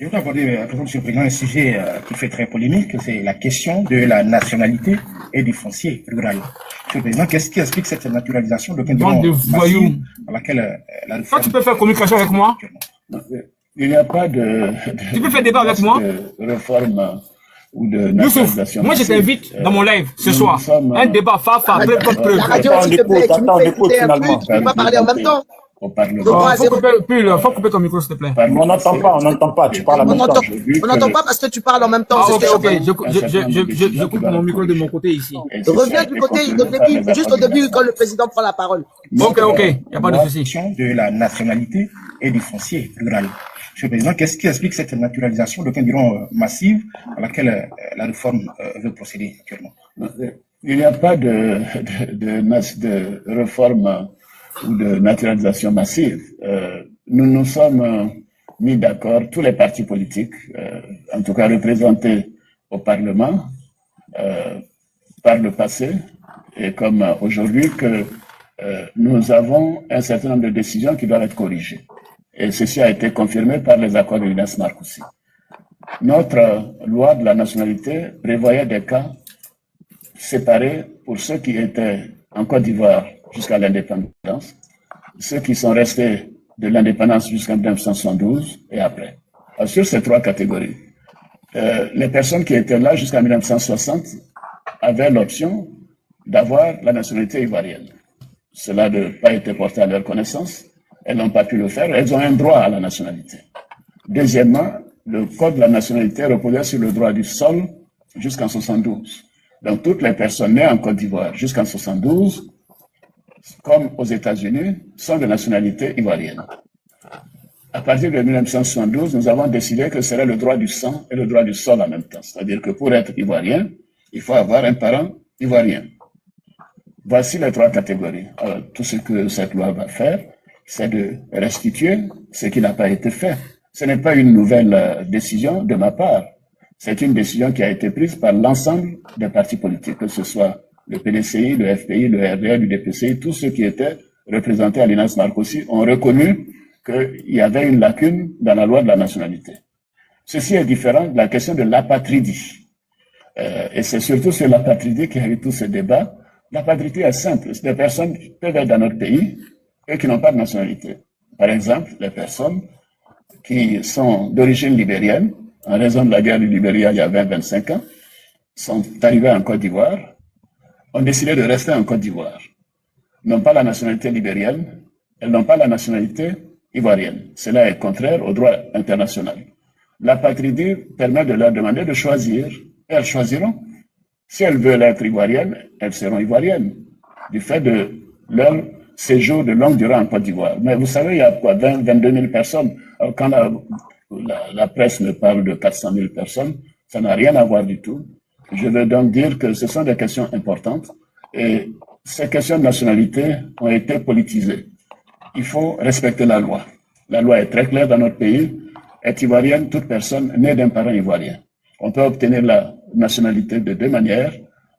Je voudrais aborder, Monsieur le Président, un sujet qui fait très polémique, c'est la question de la nationalité et du foncier rural. Monsieur le Président, qu'est-ce qui explique cette naturalisation de voyous à laquelle la réforme... Toi, tu peux faire communication avec moi? Il n'y a pas de... Tu peux faire débat avec moi? De réforme ou de nationalisation. Moi, je t'invite dans mon live ce soir. Un débat fa-fa, preuve contre preuve. La radio, s'il te plaît, tu me fais écouter un peu, tu peux pas parler en même temps. Au Parlement. Faut couper ton micro, s'il te plaît. On n'entend pas, tu parles en même temps. On n'entend pas parce que tu parles en même temps. Ah, ok, je coupe mon micro de mon côté ici. Reviens du côté, juste au début, quand le président prend la parole. Ok, il n'y a pas de souci. De la nationalité et du foncier rural. Monsieur le Président, qu'est-ce qui explique cette naturalisation de diront massive à laquelle la réforme veut procéder actuellement? Il n'y a pas de réforme ou de naturalisation massive. Nous nous sommes mis d'accord, tous les partis politiques, en tout cas représentés au Parlement, par le passé, et comme aujourd'hui, que nous avons un certain nombre de décisions qui doivent être corrigées. Et ceci a été confirmé par les accords de l'UNES Marcoussi. Notre loi de la nationalité prévoyait des cas séparés pour ceux qui étaient en Côte d'Ivoire jusqu'à l'indépendance, ceux qui sont restés de l'indépendance jusqu'en 1972 et après. Alors, sur ces trois catégories, les personnes qui étaient là jusqu'en 1960 avaient l'option d'avoir la nationalité ivoirienne. Cela n'a pas été porté à leur connaissance, elles n'ont pas pu le faire, elles ont un droit à la nationalité. Deuxièmement, le code de la nationalité reposait sur le droit du sol jusqu'en 1972. Donc toutes les personnes nées en Côte d'Ivoire jusqu'en 1972, comme aux États-Unis, sont de nationalité ivoirienne. À partir de 1972, nous avons décidé que ce serait le droit du sang et le droit du sol en même temps. C'est-à-dire que pour être ivoirien, il faut avoir un parent ivoirien. Voici les trois catégories. Alors, tout ce que cette loi va faire, c'est de restituer ce qui n'a pas été fait Ce n'est pas une nouvelle décision de ma part. C'est une décision qui a été prise par l'ensemble des partis politiques, que ce soit le PDCI, le FPI, le RDR, le DPCI, tous ceux qui étaient représentés à l'INAS Marcoussis ont reconnu qu'il y avait une lacune dans la loi de la nationalité. Ceci est différent de la question de l'apatridie. Et c'est surtout sur l'apatridie qu'il y a eu tout ce débat. L'apatridie est simple. Des personnes qui peuvent être dans notre pays et qui n'ont pas de nationalité. Par exemple, les personnes qui sont d'origine libérienne, en raison de la guerre du Libéria il y a 20-25 ans, sont arrivées en Côte d'Ivoire, ont décidé de rester en Côte d'Ivoire. N'ont pas la nationalité libérienne, elles n'ont pas la nationalité ivoirienne. Cela est contraire au droit international. L'apatridie permet de leur demander de choisir, et elles choisiront. Si elles veulent être ivoiriennes, elles seront ivoiriennes, du fait de leur séjour de longue durée en Côte d'Ivoire. Mais vous savez, il y a quoi, 22 000 personnes. Alors, quand la presse me parle de 400 000 personnes, ça n'a rien à voir du tout. Je veux donc dire que ce sont des questions importantes et ces questions de nationalité ont été politisées. Il faut respecter la loi. La loi est très claire dans notre pays. Est ivoirienne toute personne née d'un parent ivoirien. On peut obtenir la nationalité de deux manières,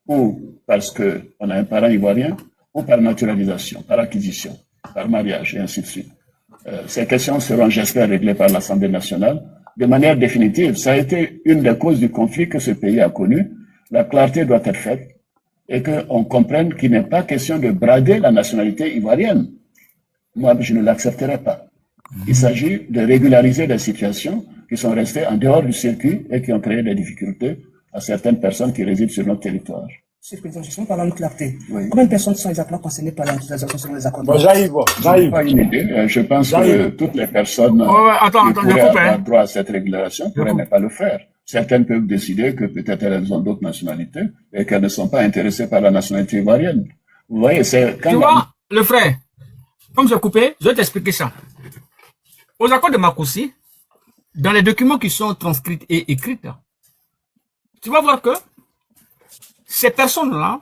ou parce qu'on a un parent ivoirien, ou par naturalisation, par acquisition, par mariage, et ainsi de suite. Ces questions seront, j'espère, réglées par l'Assemblée nationale de manière définitive. Ça a été une des causes du conflit que ce pays a connu. La clarté doit être faite et qu'on comprenne qu'il n'est pas question de brader la nationalité ivoirienne. Moi, je ne l'accepterai pas. Il s'agit de régulariser des situations qui sont restées en dehors du circuit et qui ont créé des difficultés à certaines personnes qui résident sur notre territoire. Monsieur le Président, justement, parlant de clarté, oui. Combien de personnes sont exactement concernées par l'utilisation sur les accords? J'arrive. Pas une idée. Je pense que toutes les personnes qui pourraient avoir droit à cette régulation pourraient ne pas le faire. Certaines peuvent décider que peut-être elles ont d'autres nationalités et qu'elles ne sont pas intéressées par la nationalité ivoirienne. Vous voyez, c'est quand tu vois, le frère, comme j'ai coupé, je vais t'expliquer ça. Aux accords de Marcoussis, dans les documents qui sont transcrits et écrits, tu vas voir que ces personnes-là,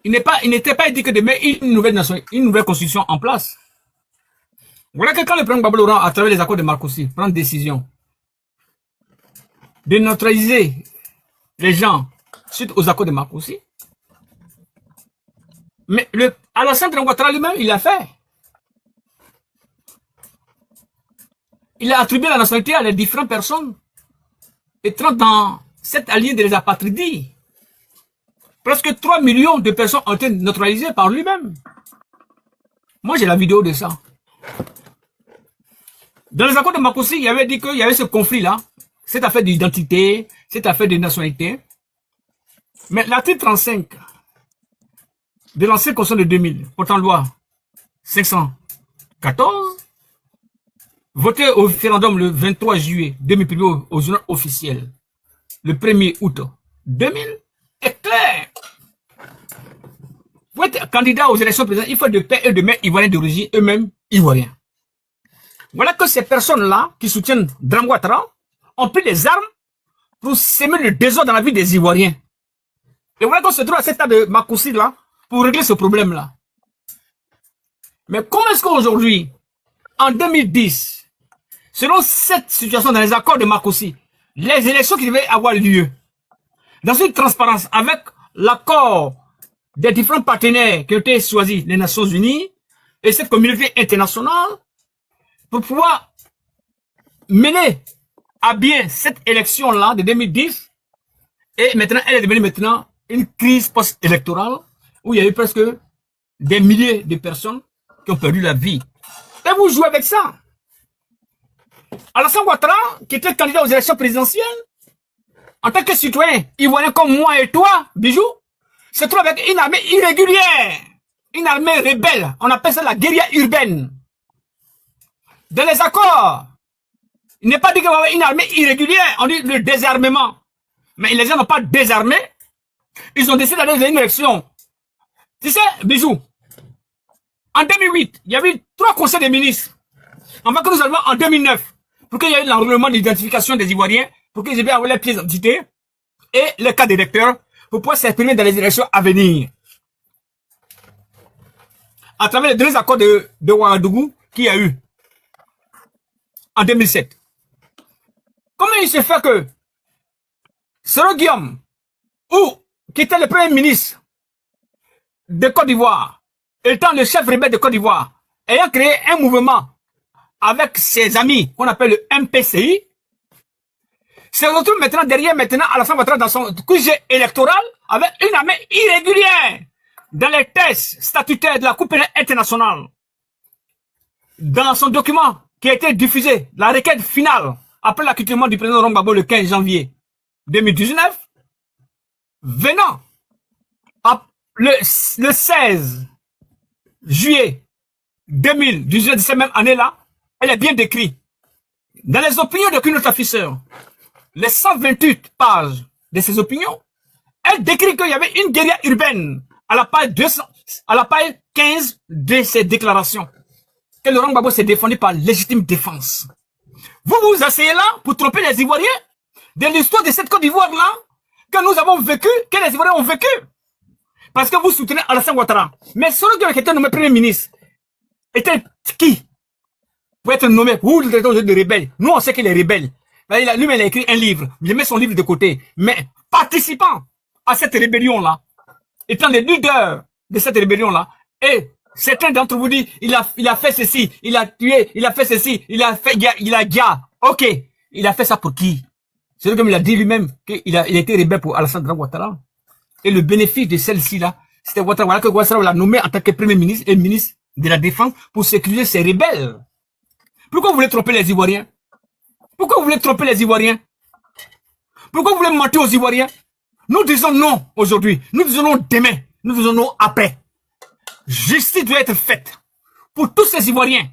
il n'était pas indiqué de mettre une nouvelle constitution en place. Voilà que quand le président Gbagbo Laurent, à travers les accords de Marcoussis, prend décision de neutraliser les gens suite aux accords de Marcoussis, mais Alassane Ouattara lui-même, il l'a fait. Il a attribué la nationalité à les différentes personnes. Et 30 dans cette alliée des apatrides. Presque 3 millions de personnes ont été neutralisées par lui-même. Moi, j'ai la vidéo de ça. Dans les accords de Marcoussis, il avait dit qu'il y avait ce conflit-là. Cette affaire d'identité, cette affaire de nationalité. Mais l'article 35 de l'ancienne Constitution de 2000, portant loi 514, voté au référendum le 23 juillet 2000 au journal officiel, le 1er août 2000, est clair. Pour être candidat aux élections présidentielles, il faut de père et de mère ivoiriens d'origine, eux-mêmes ivoiriens. Voilà que ces personnes-là, qui soutiennent Dramé Ouattara, ont pris les armes pour semer le désordre dans la vie des Ivoiriens. Et voilà qu'on se trouve à cet état de Marcoussis-là pour régler ce problème-là. Mais comment est-ce qu'aujourd'hui, en 2010, selon cette situation dans les accords de Marcoussis, les élections qui devaient avoir lieu, dans une transparence avec l'accord des différents partenaires qui ont été choisis, les Nations Unies et cette communauté internationale, pour pouvoir mener à bien cette élection-là de 2010, et maintenant, elle est devenue maintenant une crise post-électorale, où il y a eu presque des milliers de personnes qui ont perdu la vie. Et vous jouez avec ça. Alassane Ouattara, qui était candidat aux élections présidentielles, en tant que citoyen ivoirien comme moi et toi, Bijou, se trouve avec une armée irrégulière, une armée rebelle. On appelle ça la guérilla urbaine. Dans les accords, il n'est pas dit qu'il y avoir une armée irrégulière, on dit le désarmement. Mais les gens n'ont pas désarmé, ils ont décidé d'aller vers une élection. Tu sais, Bijou, en 2008, il y avait eu 3 conseils des ministres. Enfin que nous avons en 2009, pour qu'il y ait eu l'enrôlement d'identification des Ivoiriens, pour qu'ils aient avoir les pièces d'identité et les cas d'électeurs, pour pouvoir s'exprimer dans les élections à venir. À travers les 2 accords de Ouagadougou qu'il y a eu en 2007. il se fait que Soro Guillaume, qui était le premier ministre de Côte d'Ivoire, étant le chef rebelle de Côte d'Ivoire, ayant créé un mouvement avec ses amis qu'on appelle le MPCI, se retrouve maintenant derrière Alassane Ouattara dans son QG électoral avec une armée irrégulière dans les tests statutaires de la Cour pénale internationale. Dans son document qui a été diffusé, la requête finale après l'acquittement du président Laurent Gbagbo le 15 janvier 2019, venant le 16 juillet 2018, de cette même année-là, elle est bien décrite. Dans les opinions de notre officier, les 128 pages de ces opinions, elle décrit qu'il y avait une guérilla urbaine à la page 15 de ces déclarations. Que Laurent Gbagbo s'est défendu par légitime défense. Vous vous asseyez là pour tromper les Ivoiriens de l'histoire de cette Côte d'Ivoire-là que nous avons vécu, que les Ivoiriens ont vécu. Parce que vous soutenez Alassane Ouattara. Mais Soro Guillaume qui était nommé premier ministre était qui pour être nommé pour le traité de rebelle? Nous on sait qu'il est rebelle. Lui-même il a écrit un livre. Il met son livre de côté. Mais participant à cette rébellion-là, étant les leaders de cette rébellion-là, et certains d'entre vous disent, il a fait ceci, il a tué, il a fait ceci, il a dia. Ok. Il a fait ça pour qui? C'est comme il a dit lui-même qu'il a été rebelle pour Alassane Ouattara. Et le bénéfice de celle-ci là, c'était Ouattara. Voilà que Ouattara l'a nommé en tant que premier ministre et ministre de la Défense pour sécuriser ces rebelles. Pourquoi vous voulez tromper les Ivoiriens? Pourquoi vous voulez tromper les Ivoiriens? Pourquoi vous voulez mentir aux Ivoiriens? Nous disons non aujourd'hui. Nous disons non demain. Nous disons non après. Justice doit être faite pour tous ces Ivoiriens.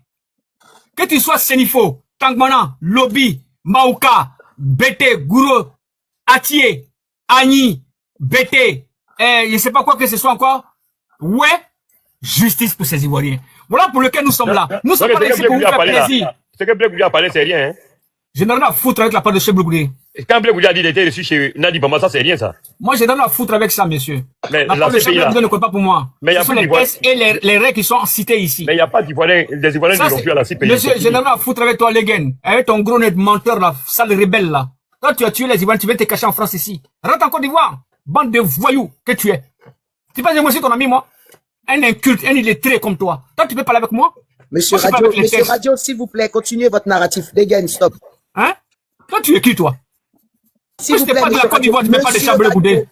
Que tu sois Senifo, Tangmana, Lobi, Maouka, Bété, Gouro, Atié, Agni, Bété, je ne sais pas quoi que ce soit encore. Ouais, justice pour ces Ivoiriens. Voilà pour lequel nous sommes là. Nous sommes pas ici pour vous faire plaisir. Ce que Blé Goudia a parlé, c'est rien. Hein? Je n'en ai rien à foutre avec la part de chez Blé Goudia. Quand Blé Goudia a dit qu'il était reçu chez Nadi Bamba, ça c'est rien ça. Moi, je n'en ai rien à foutre avec ça, monsieur. Mais la part de chez Blé Goudia ne compte pas pour moi. Mais ce sont les tests et les règles qui sont cités ici. Mais il n'y a pas d'Ivoiriens, des Ivoiriens qui n'ont plus à la CPI. Monsieur, je n'en ai rien à foutre avec toi, Legen. Avec ton gros net menteur, la sale rebelle là. Toi, tu as tué les Ivoiriens, tu viens te cacher en France ici. Rentre en Côte d'Ivoire. Bande de voyous que tu es. Tu penses que moi aussi ton ami, moi? Un inculte, un illettré comme toi. Toi, tu peux parler avec moi? Monsieur Radio, s'il vous plaît, continuez votre narratif. Dégage, stop. Hein? Toi, tu es qui, toi? S'il vous plaît, pas de la Côte d'Ivoire, tu ne pas de Chablé Goudé.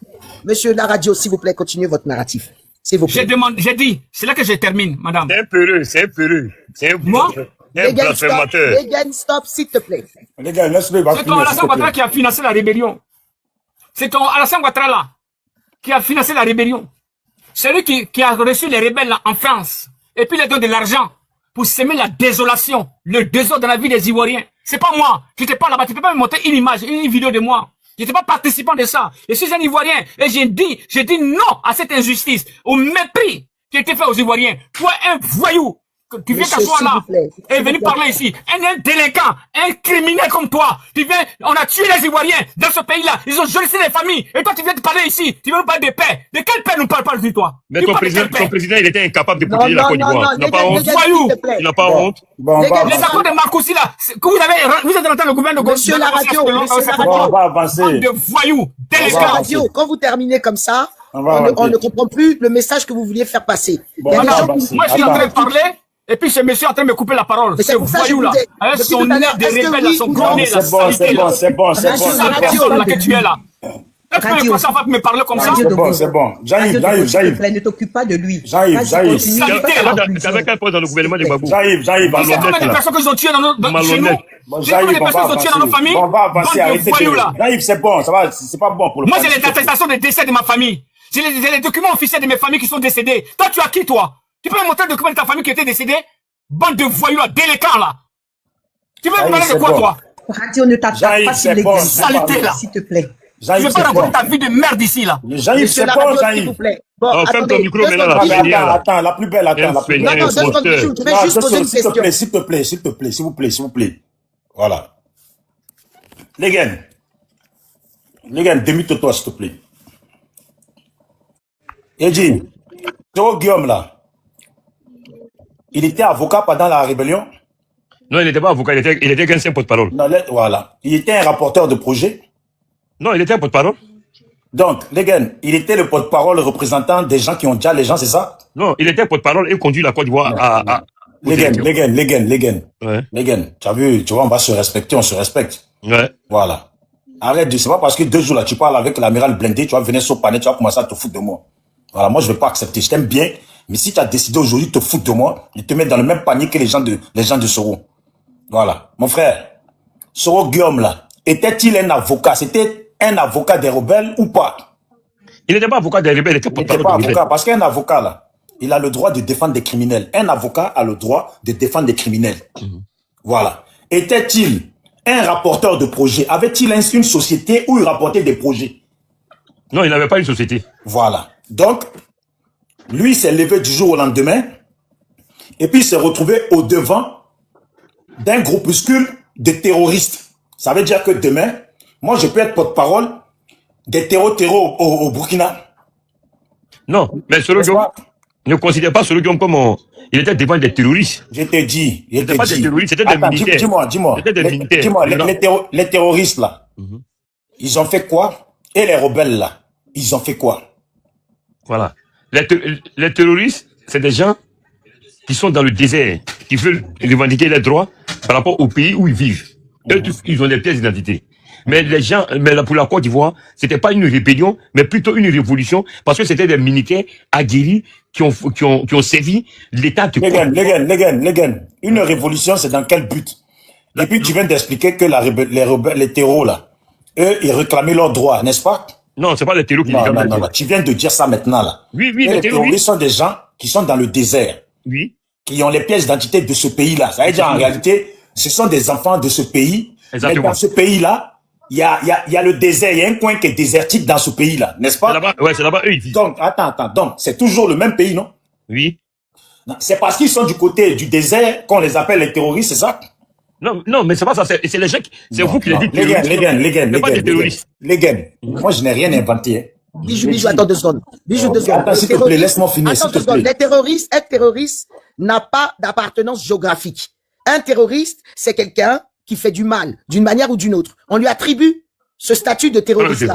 Monsieur la radio, s'il vous plaît, continuez votre narratif. S'il vous plaît. J'ai dit, c'est là que je termine, madame. C'est un peureux, c'est un peureux. C'est un blasphémateur. Dégage, stop, s'il te plaît. C'est ton Alassane Ouattara qui a financé la rébellion. C'est ton Alassane Ouattara là qui a financé la rébellion. C'est lui qui a reçu les rebelles là en France. Et puis il a donné de l'argent pour semer la désolation, le désordre dans la vie des Ivoiriens. C'est pas moi. Tu n'étais pas là-bas. Tu peux pas me montrer une image, une vidéo de moi. Je n'étais pas participant de ça. Je suis un Ivoirien. Et j'ai dit non à cette injustice, au mépris qui a été fait aux Ivoiriens. Toi, un voyou. Tu viens t'asseoir là et venir parler ici. Un délinquant, un criminel comme toi. Tu viens, on a tué les Ivoiriens dans ce pays-là. Ils ont gelé les familles. Et toi, tu viens te parler ici. Tu veux nous parler de paix. De quelle paix nous parles-tu, toi? Mais ton président, il était incapable de protéger la Côte d'Ivoire. Il n'a pas honte. Il n'a pas honte. Les accords de Marcoussi, là, que vous êtes rentré le gouvernement de Monsieur la radio, on va avancer. De voyous, délinquants. Quand vous terminez comme ça, on ne comprend plus le message que vous vouliez faire passer. Moi, je suis en train de parler. Et puis ce monsieur est en train de me couper la parole. Ce voyou-là, avec son nez de rebelle, son gros nez, la saleté, là. C'est bon. C'est la personne là que tu es là. Est-ce que ça va me parler comme ça? C'est bon. J'arrive. Ne t'occupe pas de lui. J'arrive. C'est avec un poste dans le gouvernement de Babou. J'arrive. C'est combien de personnes qu'ils ont tuées chez nous? C'est combien de personnes qu'ils ont tuées dans nos familles? On va avancer, arrêtez. J'arrive, c'est bon, ça va, c'est pas bon pour le Moi, j'ai les attestations de décès de ma famille. J'ai les documents officiels de mes familles qui sont décédées. Toi, tu as qui, toi? Tu peux me montrer le document de ta famille qui était décédée? Bande de voyous là, délinquants là. Tu veux me parler de quoi, toi? Radio, ne t'attaque pas sur les saleté là. S'il te plaît. Je vais pas raconter ta vie de merde ici là. J'arrive, c'est bon, j'arrive. Bon, ferme ton micro maintenant là. Attends, la plus belle, attends. Non, je vais juste poser une question. S'il te plaît. Voilà. Legen, démute-toi, s'il te plaît. Edji, Soro Guillaume là, il était avocat pendant la rébellion? Non, il n'était pas avocat, il était qu'un simple porte-parole. Non, voilà. Il était un rapporteur de projet. Non, il était un porte-parole. Donc, les gars, il était le porte-parole, le représentant des gens qui ont déjà les gens, c'est ça? Non, il était porte-parole et conduit la Côte d'Ivoire à... Les gars. Ouais. Les gars, tu as vu, tu vois, on va se respecter, on se respecte. Ouais. Voilà. Arrête, c'est pas parce que 2 jours là, tu parles avec l'amiral blindé, tu vas venir sur panet, tu vas commencer à te foutre de moi. Voilà, moi, je vais pas accepter. Je t'aime bien, mais si tu as décidé aujourd'hui de te foutre de moi, de te mettre dans le même panier que les gens de Soro. Voilà. Mon frère, Soro Guillaume là, était-il un avocat? C'était un avocat des rebelles ou pas? Il n'était pas avocat des rebelles, il était porte-parole. Il n'était pas avocat, parce qu'un avocat là, il a le droit de défendre des criminels. Un avocat a le droit de défendre des criminels. Voilà. Était-il un rapporteur de projet? Avait-il une société où il rapportait des projets? Non, il n'avait pas une société. Voilà. Donc, lui s'est levé du jour au lendemain et puis il s'est retrouvé au devant d'un groupuscule de terroristes. Ça veut dire que demain, moi je peux être porte-parole des terreaux au Burkina. Non, mais Soro Guillaume ne considère pas Soro Guillaume comme... Il était devant des terroristes. Je t'ai dit. C'était pas des terroristes, c'était des militaires. Dis-moi. C'était des militaires. Dis-moi, les terroristes là, ils ont fait quoi? Et les rebelles là, ils ont fait quoi? Voilà. Les terroristes, c'est des gens qui sont dans le désert, qui veulent revendiquer leurs droits par rapport au pays où ils vivent. Eux, ils ont des pièces d'identité. Mais les gens, pour la Côte d'Ivoire, c'était pas une rébellion, mais plutôt une révolution, parce que c'était des militaires aguerris qui ont servi l'État de Côte d'Ivoire. Les gars, une révolution, c'est dans quel but? Et puis tu viens d'expliquer que les terreaux là, eux, ils réclamaient leurs droits, n'est-ce pas? Non, c'est pas les terroristes qui réclament. Non, tu viens de dire ça maintenant là. Oui, les terroristes sont des gens qui sont dans le désert. Oui. Qui ont les pièces d'identité de ce pays-là. Ça veut dire en réalité, ce sont des enfants de ce pays. Exactement. Mais dans ce pays-là, il y a le désert, il y a un coin qui est désertique dans ce pays-là, n'est-ce pas? C'est là-bas, eux, ils vivent. Donc, attends, donc, c'est toujours le même pays, non? Oui. C'est parce qu'ils sont du côté du désert qu'on les appelle les terroristes, c'est ça? Non, mais c'est pas ça, c'est les gens c'est vous qui les dites terroristes. Les gars, moi je n'ai rien inventé. Bijou, attends 2 secondes. Bijou, 2 secondes. Attends, s'il te plaît, laisse-moi finir, s'il te plaît. Les terroristes, être terroriste n'a pas d'appartenance géographique. Un terroriste, c'est quelqu'un qui fait du mal, d'une manière ou d'une autre. On lui attribue ce statut de terroriste là.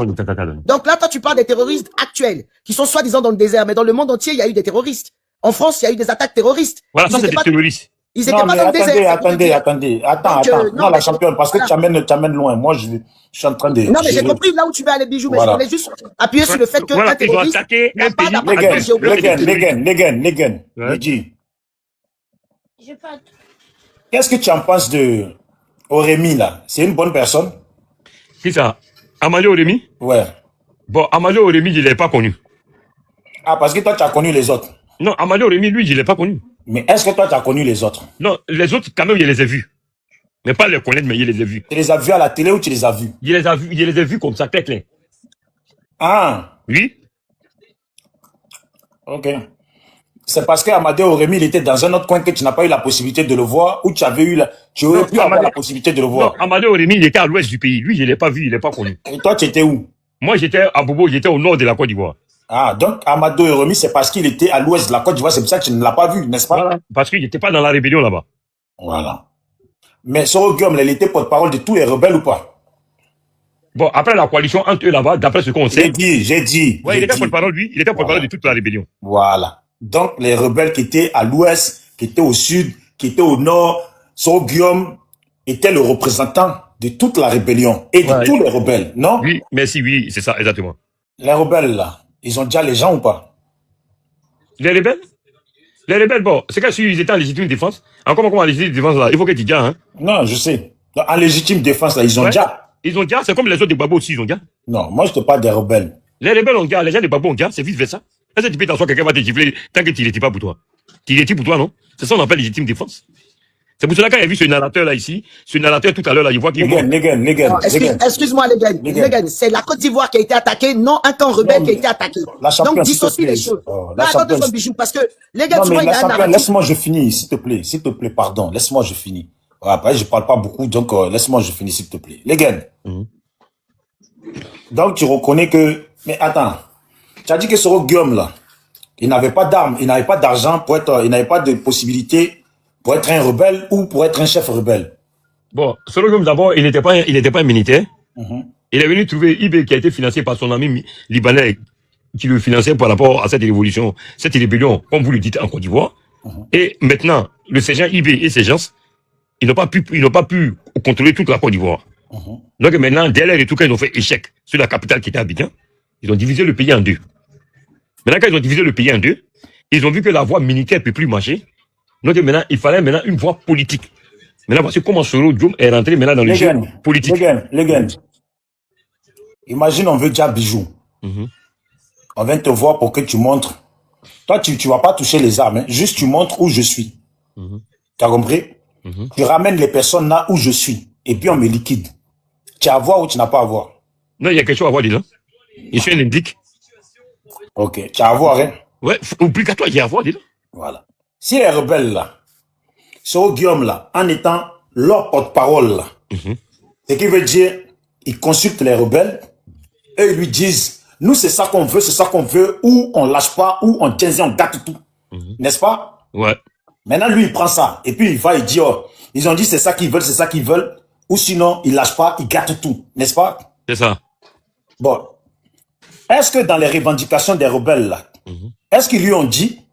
Donc là, toi, tu parles des terroristes actuels, qui sont soi-disant dans le désert, mais dans le monde entier, il y a eu des terroristes. En France, il y a eu des attaques terroristes. Voilà, ça c'est des terroristes. Ils étaient pas dans le désert. Attends. Non, la championne, parce que tu amènes loin. Moi, je suis en train de... Non, mais j'ai compris là où tu veux aller, Bijou, mais je voulais juste appuyer sur le fait que un terroriste n'a pas d'appartenance géographique. Les gars, qu'est-ce que tu en penses de Orémi, là? C'est une bonne personne? Qui ça? Amadou Orémi? Ouais. Bon, Amadou Orémi, je ne l'ai pas connu. Ah, parce que toi, tu as connu les autres. Non, Amadou Orémi, lui, je ne l'ai pas connu. Mais est-ce que toi, tu as connu les autres? Non, les autres, quand même, je les ai vus. Mais pas les connaître, mais je les ai vus. Tu les as vus à la télé ou tu les as vus? Je les ai vus comme ça, clair. Ah. Oui. Ok. C'est parce qu'Amadou Orémi, il était dans un autre coin que tu n'as pas eu la possibilité de le voir, ou tu aurais pu avoir la possibilité de le voir. Non, Amadou Orémi, il était à l'ouest du pays. Lui, je ne l'ai pas vu, il n'est pas connu. Et toi, tu étais où? Moi, j'étais à Bobo, j'étais au nord de la Côte d'Ivoire. Ah, donc Amadou Orémi, c'est parce qu'il était à l'ouest de la Côte d'Ivoire, c'est pour ça que tu ne l'as pas vu, n'est-ce pas? Voilà, parce qu'il n'était pas dans la rébellion là-bas. Voilà. Mais Soro Guillaume, il était porte-parole de tous les rebelles ou pas? Bon, après la coalition entre eux là-bas, d'après ce qu'on sait... J'ai dit. Ouais, il était porte-parole, lui, il était porte-parole de toute la rébellion. Voilà. Donc, les rebelles qui étaient à l'ouest, qui étaient au sud, qui étaient au nord, Soro Guillaume était le représentant de toute la rébellion et de tous les rebelles, non? Oui, merci, oui, c'est ça, exactement. Les rebelles, là, ils ont déjà les gens ou pas? Les rebelles, bon, c'est que s'ils étaient en légitime défense, encore en légitime défense, là, il faut que tu gagnes, hein. Non, je sais. En légitime défense, là, ils ont déjà. Ils ont déjà, c'est comme les autres de Babo aussi, ils ont déjà. Non, moi, je te parle des rebelles. Les rebelles ont déjà, les gens de Babo ont déjà, c'est vice-versa. Est-ce que tu peux t'asseoir, quelqu'un va te gifler tant que tu n'étais pas pour toi? Tu étais pour toi, non? C'est ça qu'on appelle légitime défense. C'est pour cela qu'il y a vu ce narrateur là ici, ce narrateur tout à l'heure là, il voit qu'il est mort. Excuse-moi les gars, c'est la Côte d'Ivoire qui a été attaquée, non un camp rebelle qui a été attaqué. Donc dissocie les choses. Attends, Bijou, parce que les gars, souvent il y a un narratif. Laisse-moi je finis, s'il te plaît, pardon, laisse-moi je finis. Après je parle pas beaucoup, donc laisse-moi je finis s'il te plaît. Les gars. Donc tu reconnais que, mais attends, tu as dit que Soro Guillaume là, il n'avait pas d'armes, il n'avait pas d'argent pour être, il n'avait pas de possibilité pour être un rebelle ou pour être un chef rebelle? Bon, Soro Guillaume, d'abord, il n'était pas un militaire. Il est venu trouver IB qui a été financé par son ami libanais qui le finançait par rapport à cette révolution, cette rébellion, comme vous le dites, en Côte d'Ivoire. Et maintenant, le sergent IB et ses gens, ils n'ont pas pu contrôler toute la Côte d'Ivoire. Donc maintenant, dès leur retour, quand ils ont fait échec sur la capitale qui était Abidjan, ils ont divisé le pays en deux. Maintenant, quand ils ont divisé le pays en deux, ils ont vu que la voie militaire ne peut plus marcher. Donc maintenant, il fallait maintenant une voie politique. Maintenant, voici comment Soro Guillaume est rentré maintenant dans le jeu politique. Les gars, imagine, on veut déjà bijou. On vient te voir pour que tu montres. Toi, tu vas pas toucher les armes. Hein. Juste, tu montres où je suis. Tu as compris? Tu ramènes les personnes là où je suis. Et puis, on me liquide. Tu as à voir ou tu n'as pas à voir? Non, il y a quelque chose à voir dedans. Je suis un indique. Ok. Tu as à voir, hein? Ouais, obligatoire, il y a à voir dedans. Voilà. Si les rebelles là, Soro Guillaume là, en étant leur porte-parole là, ce qui veut dire, ils consultent les rebelles et ils lui disent, nous c'est ça qu'on veut, ou on lâche pas, ou on tient et on gâte tout. N'est-ce pas? Ouais. Maintenant lui il prend ça, et puis il va, il dit, oh, ils ont dit c'est ça qu'ils veulent, ou sinon ils lâchent pas, ils gâtent tout. N'est-ce pas? C'est ça. Bon. Est-ce que dans les revendications des rebelles là, est-ce qu'ils lui ont dit,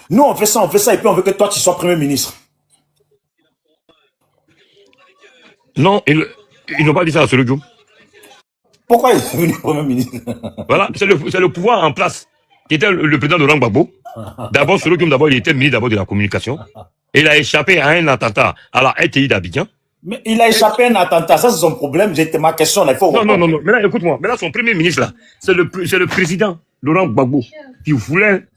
nous on fait ça, et puis on veut que toi tu sois Premier ministre? Non, ils n'ont pas dit ça à Soro Guillaume. Pourquoi il est devenu Premier ministre? Voilà, c'est le pouvoir en place qui était le président de Laurent Gbagbo. D'abord, Soro Guillaume, il était ministre de la communication. Et il a échappé à un attentat à la RTI d'Abidjan. Mais il a échappé à un attentat, ça c'est son problème, c'était ma question. Là, il faut non. Mais là, écoute-moi, mais là, son premier ministre, là, c'est le président Laurent Gbagbo qui voulait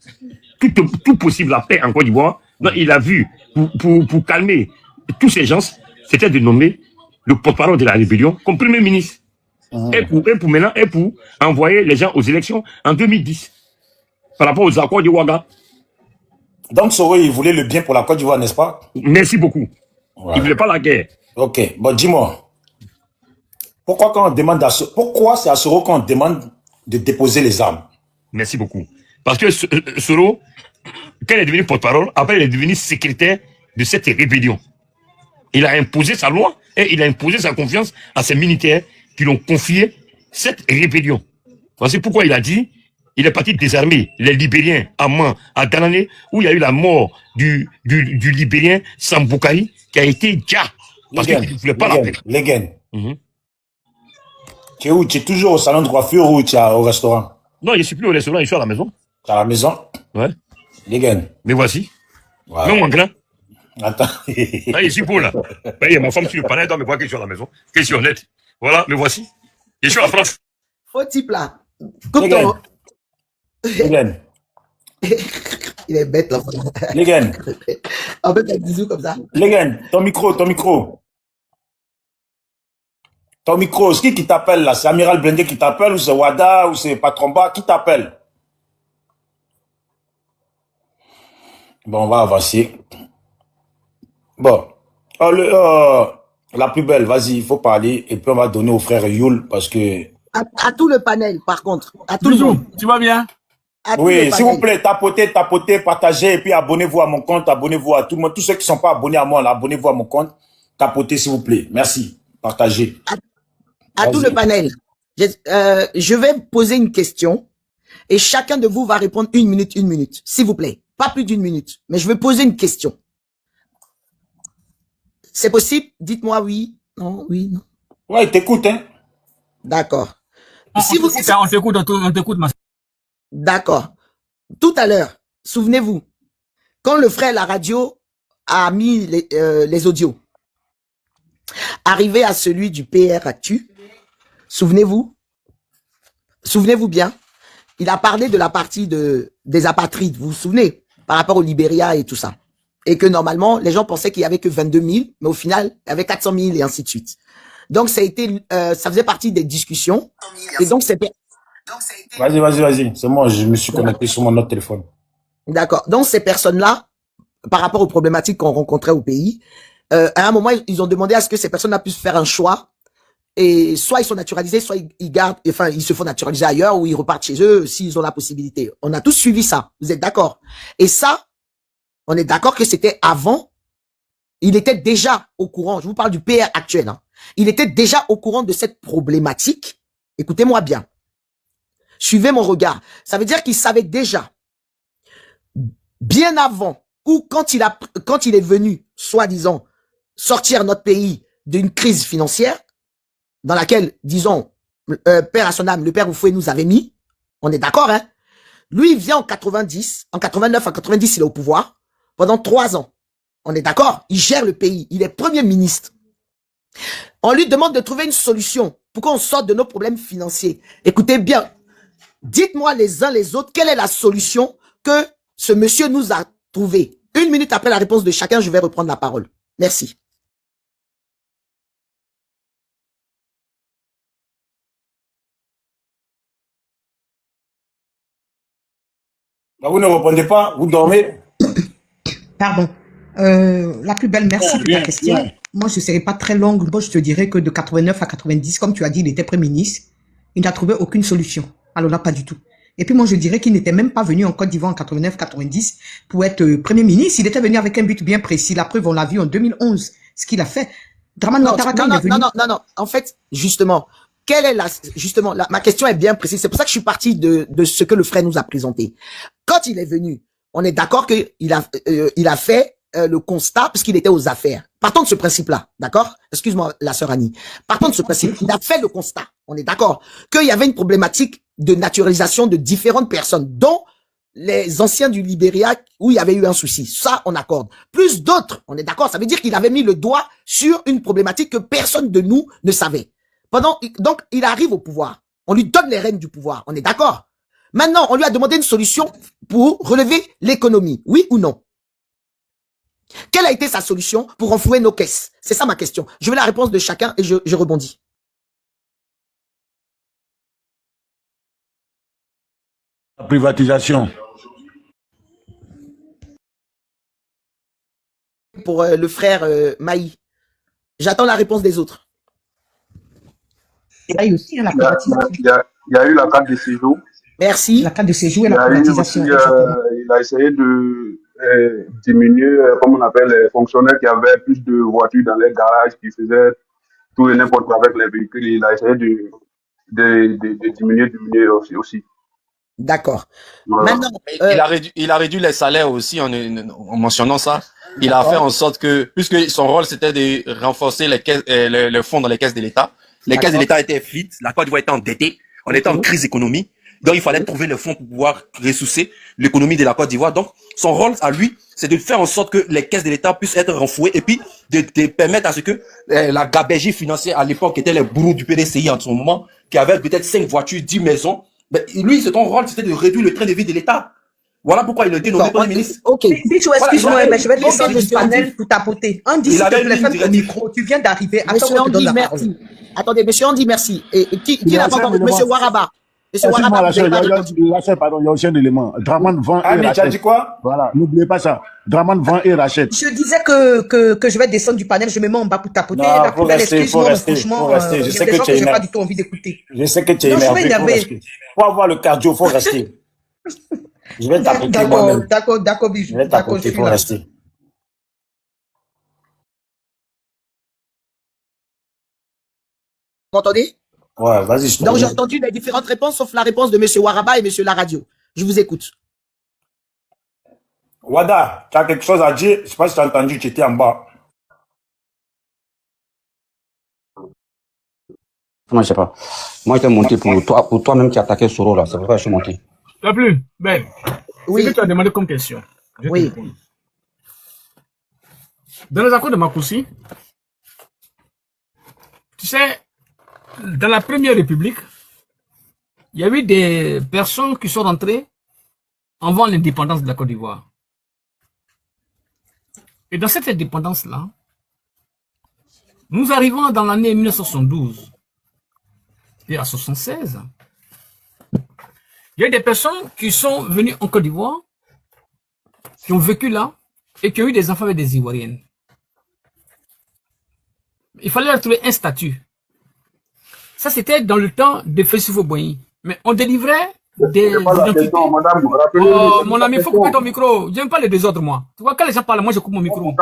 tout possible la paix en Côte d'Ivoire. Donc, il a vu, pour calmer tous ces gens, c'était de nommer le porte-parole de la rébellion comme premier ministre. Et pour envoyer les gens aux élections en 2010 par rapport aux accords de Ouaga. Donc Soro, il voulait le bien pour la Côte d'Ivoire, n'est-ce pas? Merci beaucoup. Ouais. Il voulait pas la guerre. Ok, bon dis-moi, pourquoi c'est à Soro qu'on demande de déposer les armes? Merci beaucoup. Parce que Soro, quand il est devenu porte-parole, après il est devenu secrétaire de cette rébellion. Il a imposé sa loi et il a imposé sa confiance à ses militaires qui l'ont confié cette rébellion. Voici pourquoi il a dit, il est parti désarmer les Libériens à Mans, à Danané, où il y a eu la mort du Libérien Samboukari, qui a été déjà, parce qu'il ne voulait pas la paix. Les gars, tu es où? Tu es toujours au salon de coiffure ou tu es au restaurant? Non, je ne suis plus au restaurant, je suis à la maison. Tu es à la maison? Ouais. Les gars. Mais voici. Voilà. Non, mon grand. Attends. Là, je suis beau, là. Il y a ma femme sur le panel, elle doit me voir que je suis à la maison. Que je suis honnête. Voilà, me voici. Je suis en France. Faux type, là. Il est bête, là. Les gars. On peut faire des bisous comme ça. Les gars, ton micro. Ton micro, c'est qui t'appelle, là? C'est Amiral Blindé qui t'appelle, ou c'est Wada, ou c'est Patronba? Qui t'appelle? Bon, on va avancer. Bon. La plus belle, vas-y, il faut parler, et puis on va donner au frère Youl, parce que... À tout le panel, par contre. À tout le monde. Tu vas bien? Oui, s'il vous plaît, tapotez, partagez, et puis abonnez-vous à mon compte, abonnez-vous à tout le monde. Tous ceux qui ne sont pas abonnés à moi, là, abonnez-vous à mon compte. Tapotez, s'il vous plaît. Merci. Partagez. À tout le panel. Je vais poser une question, et chacun de vous va répondre une minute, s'il vous plaît. Pas plus d'une minute, mais je vais poser une question. C'est possible? Dites-moi oui, non, oui, non. Ouais, il t'écoute, hein. D'accord. On t'écoute, ma. D'accord. Tout à l'heure, souvenez-vous, quand le frère La Radio a mis les audios, arrivé à celui du PR Actu, souvenez-vous bien, il a parlé de la partie des apatrides, vous vous souvenez, par rapport au Libéria et tout ça. Et que normalement, les gens pensaient qu'il y avait que 22 000, mais au final, il y avait 400 000 et ainsi de suite. Donc, ça faisait partie des discussions. Et donc, Vas-y. C'est moi, je me suis connecté sur mon autre téléphone. D'accord. Donc, ces personnes-là, par rapport aux problématiques qu'on rencontrait au pays, à un moment, ils ont demandé à ce que ces personnes-là puissent faire un choix. Et soit ils sont naturalisés, soit ils se font naturaliser ailleurs ou ils repartent chez eux s'ils ont la possibilité. On a tous suivi ça. Vous êtes d'accord? Et ça, on est d'accord que c'était avant il était déjà au courant, je vous parle du PR actuel, hein, il était déjà au courant de cette problématique. Écoutez-moi bien. Suivez mon regard. Ça veut dire qu'il savait déjà, bien avant, ou quand il est venu, soi-disant, sortir notre pays d'une crise financière, dans laquelle, disons, Père à son âme, le Père Oufoué nous avait mis, on est d'accord, hein? Lui, il vient en 90, en 89, en 90, il est au pouvoir, pendant 3 ans. On est d'accord? Il gère le pays, il est Premier ministre. On lui demande de trouver une solution pour qu'on sorte de nos problèmes financiers. Écoutez bien, dites-moi les uns les autres, quelle est la solution que ce monsieur nous a trouvée? 1 minute après la réponse de chacun, je vais reprendre la parole. Merci. Vous ne répondez pas, vous dormez. Pardon. La plus belle, merci pour ta question. Bien. Moi, je ne serai pas très longue. Moi, je te dirais que de 89 à 90, comme tu as dit, il était Premier ministre. Il n'a trouvé aucune solution. Alors là, pas du tout. Et puis moi, je dirais qu'il n'était même pas venu en Côte d'Ivoire en 89-90 pour être Premier ministre. Il était venu avec un but bien précis. La preuve, on l'a vu en 2011, ce qu'il a fait. Dramane Ouattara, non. En fait, justement, quelle est ma question est bien précise. C'est pour ça que je suis parti de ce que le frère nous a présenté. Quand il est venu, on est d'accord qu'il a fait le constat parce qu'il était aux affaires. Partons de ce principe-là, d'accord? Excuse-moi, la sœur Annie. Partons de ce principe. Il a fait le constat. On est d'accord qu'il y avait une problématique de naturalisation de différentes personnes, dont les anciens du Libéria où il y avait eu un souci. Ça, on accorde. Plus d'autres, on est d'accord. Ça veut dire qu'il avait mis le doigt sur une problématique que personne de nous ne savait. Donc, il arrive au pouvoir. On lui donne les rênes du pouvoir. On est d'accord? Maintenant, on lui a demandé une solution pour relever l'économie. Oui ou non? Quelle a été sa solution pour renflouer nos caisses? C'est ça ma question. Je veux la réponse de chacun et je rebondis. La privatisation. Pour le frère Maï. J'attends la réponse des autres. Il y a eu aussi la privatisation. Il y a eu la carte de séjour. Merci. La carte de séjour et la privatisation. Il a essayé de diminuer, comme on appelle, les fonctionnaires qui avaient plus de voitures dans les garages, qui faisaient tout et n'importe quoi avec les véhicules. Il a essayé de diminuer aussi. D'accord. Voilà. Maintenant, il a réduit les salaires aussi en mentionnant ça. Il a fait en sorte que, puisque son rôle c'était de renforcer les caisses, le fonds dans les caisses de l'État, les caisses de l'État étaient vides, la Côte d'Ivoire était endettée, on était en crise économique, donc il fallait trouver le fonds pour pouvoir ressourcer l'économie de la Côte d'Ivoire. Donc son rôle à lui, c'est de faire en sorte que les caisses de l'État puissent être renflouées et puis de permettre à ce que la gabegie financière à l'époque était les bourreaux du PDCI en ce moment, qui avait peut-être 5 voitures, 10 maisons. Mais lui, son rôle, c'était de réduire le train de vie de l'État. Voilà pourquoi il a été nommé Premier ministre. Ok. Bichou, excuse-moi, mais je vais te laisser du panel pour tapoter. On dit que les femmes au micro, tu viens d'arriver. Monsieur Andy, merci. Attendez, monsieur Andy, merci. Et qui n'a pas entendu? Monsieur Waraba. Monsieur Waraba, pardon, il y a aussi un élément. Dramane vend et rachète. Tu as dit quoi? Voilà, n'oubliez pas ça. Dramane vend et rachète. Je disais que je vais descendre du panel, je me mets en bas pour tapoter. Non, faut rester. Je sais que tu es j'ai pas du tout envie d'écouter. Je sais que tu es énervé. Pour avoir le cardio, faut rester. Je vais tapoter moi-même. D'accord, Bijou. Je vais tapoter, faut rester. Vous m'entendez? Ouais, vas-y. Donc j'ai entendu les différentes réponses, sauf la réponse de monsieur Waraba et monsieur Laradio. Je vous écoute. Wada, tu as quelque chose à dire? Je sais pas si tu as entendu, tu étais en bas. Moi, je sais pas. Moi, j'étais monté pour toi-même qui attaquais Soro, là. C'est pourquoi je suis monté. La plus, Ben. Oui. Ce que tu as demandé comme question. Oui. Dans les accords de Makoussi, tu sais, dans la Première République, il y a eu des personnes qui sont rentrées avant l'indépendance de la Côte d'Ivoire. Et dans cette indépendance-là, nous arrivons dans l'année 1972 et à 1976. Il y a des personnes qui sont venues en Côte d'Ivoire, qui ont vécu là et qui ont eu des enfants avec des Ivoiriennes. Il fallait leur trouver un statut. Ça, c'était dans le temps de Fessifo Boigny. Mais on délivrait des identités. Oh, mon ami, il faut couper ton micro. J'aime pas les désordres, moi. Tu vois, quand les gens parlent, moi, je coupe mon micro.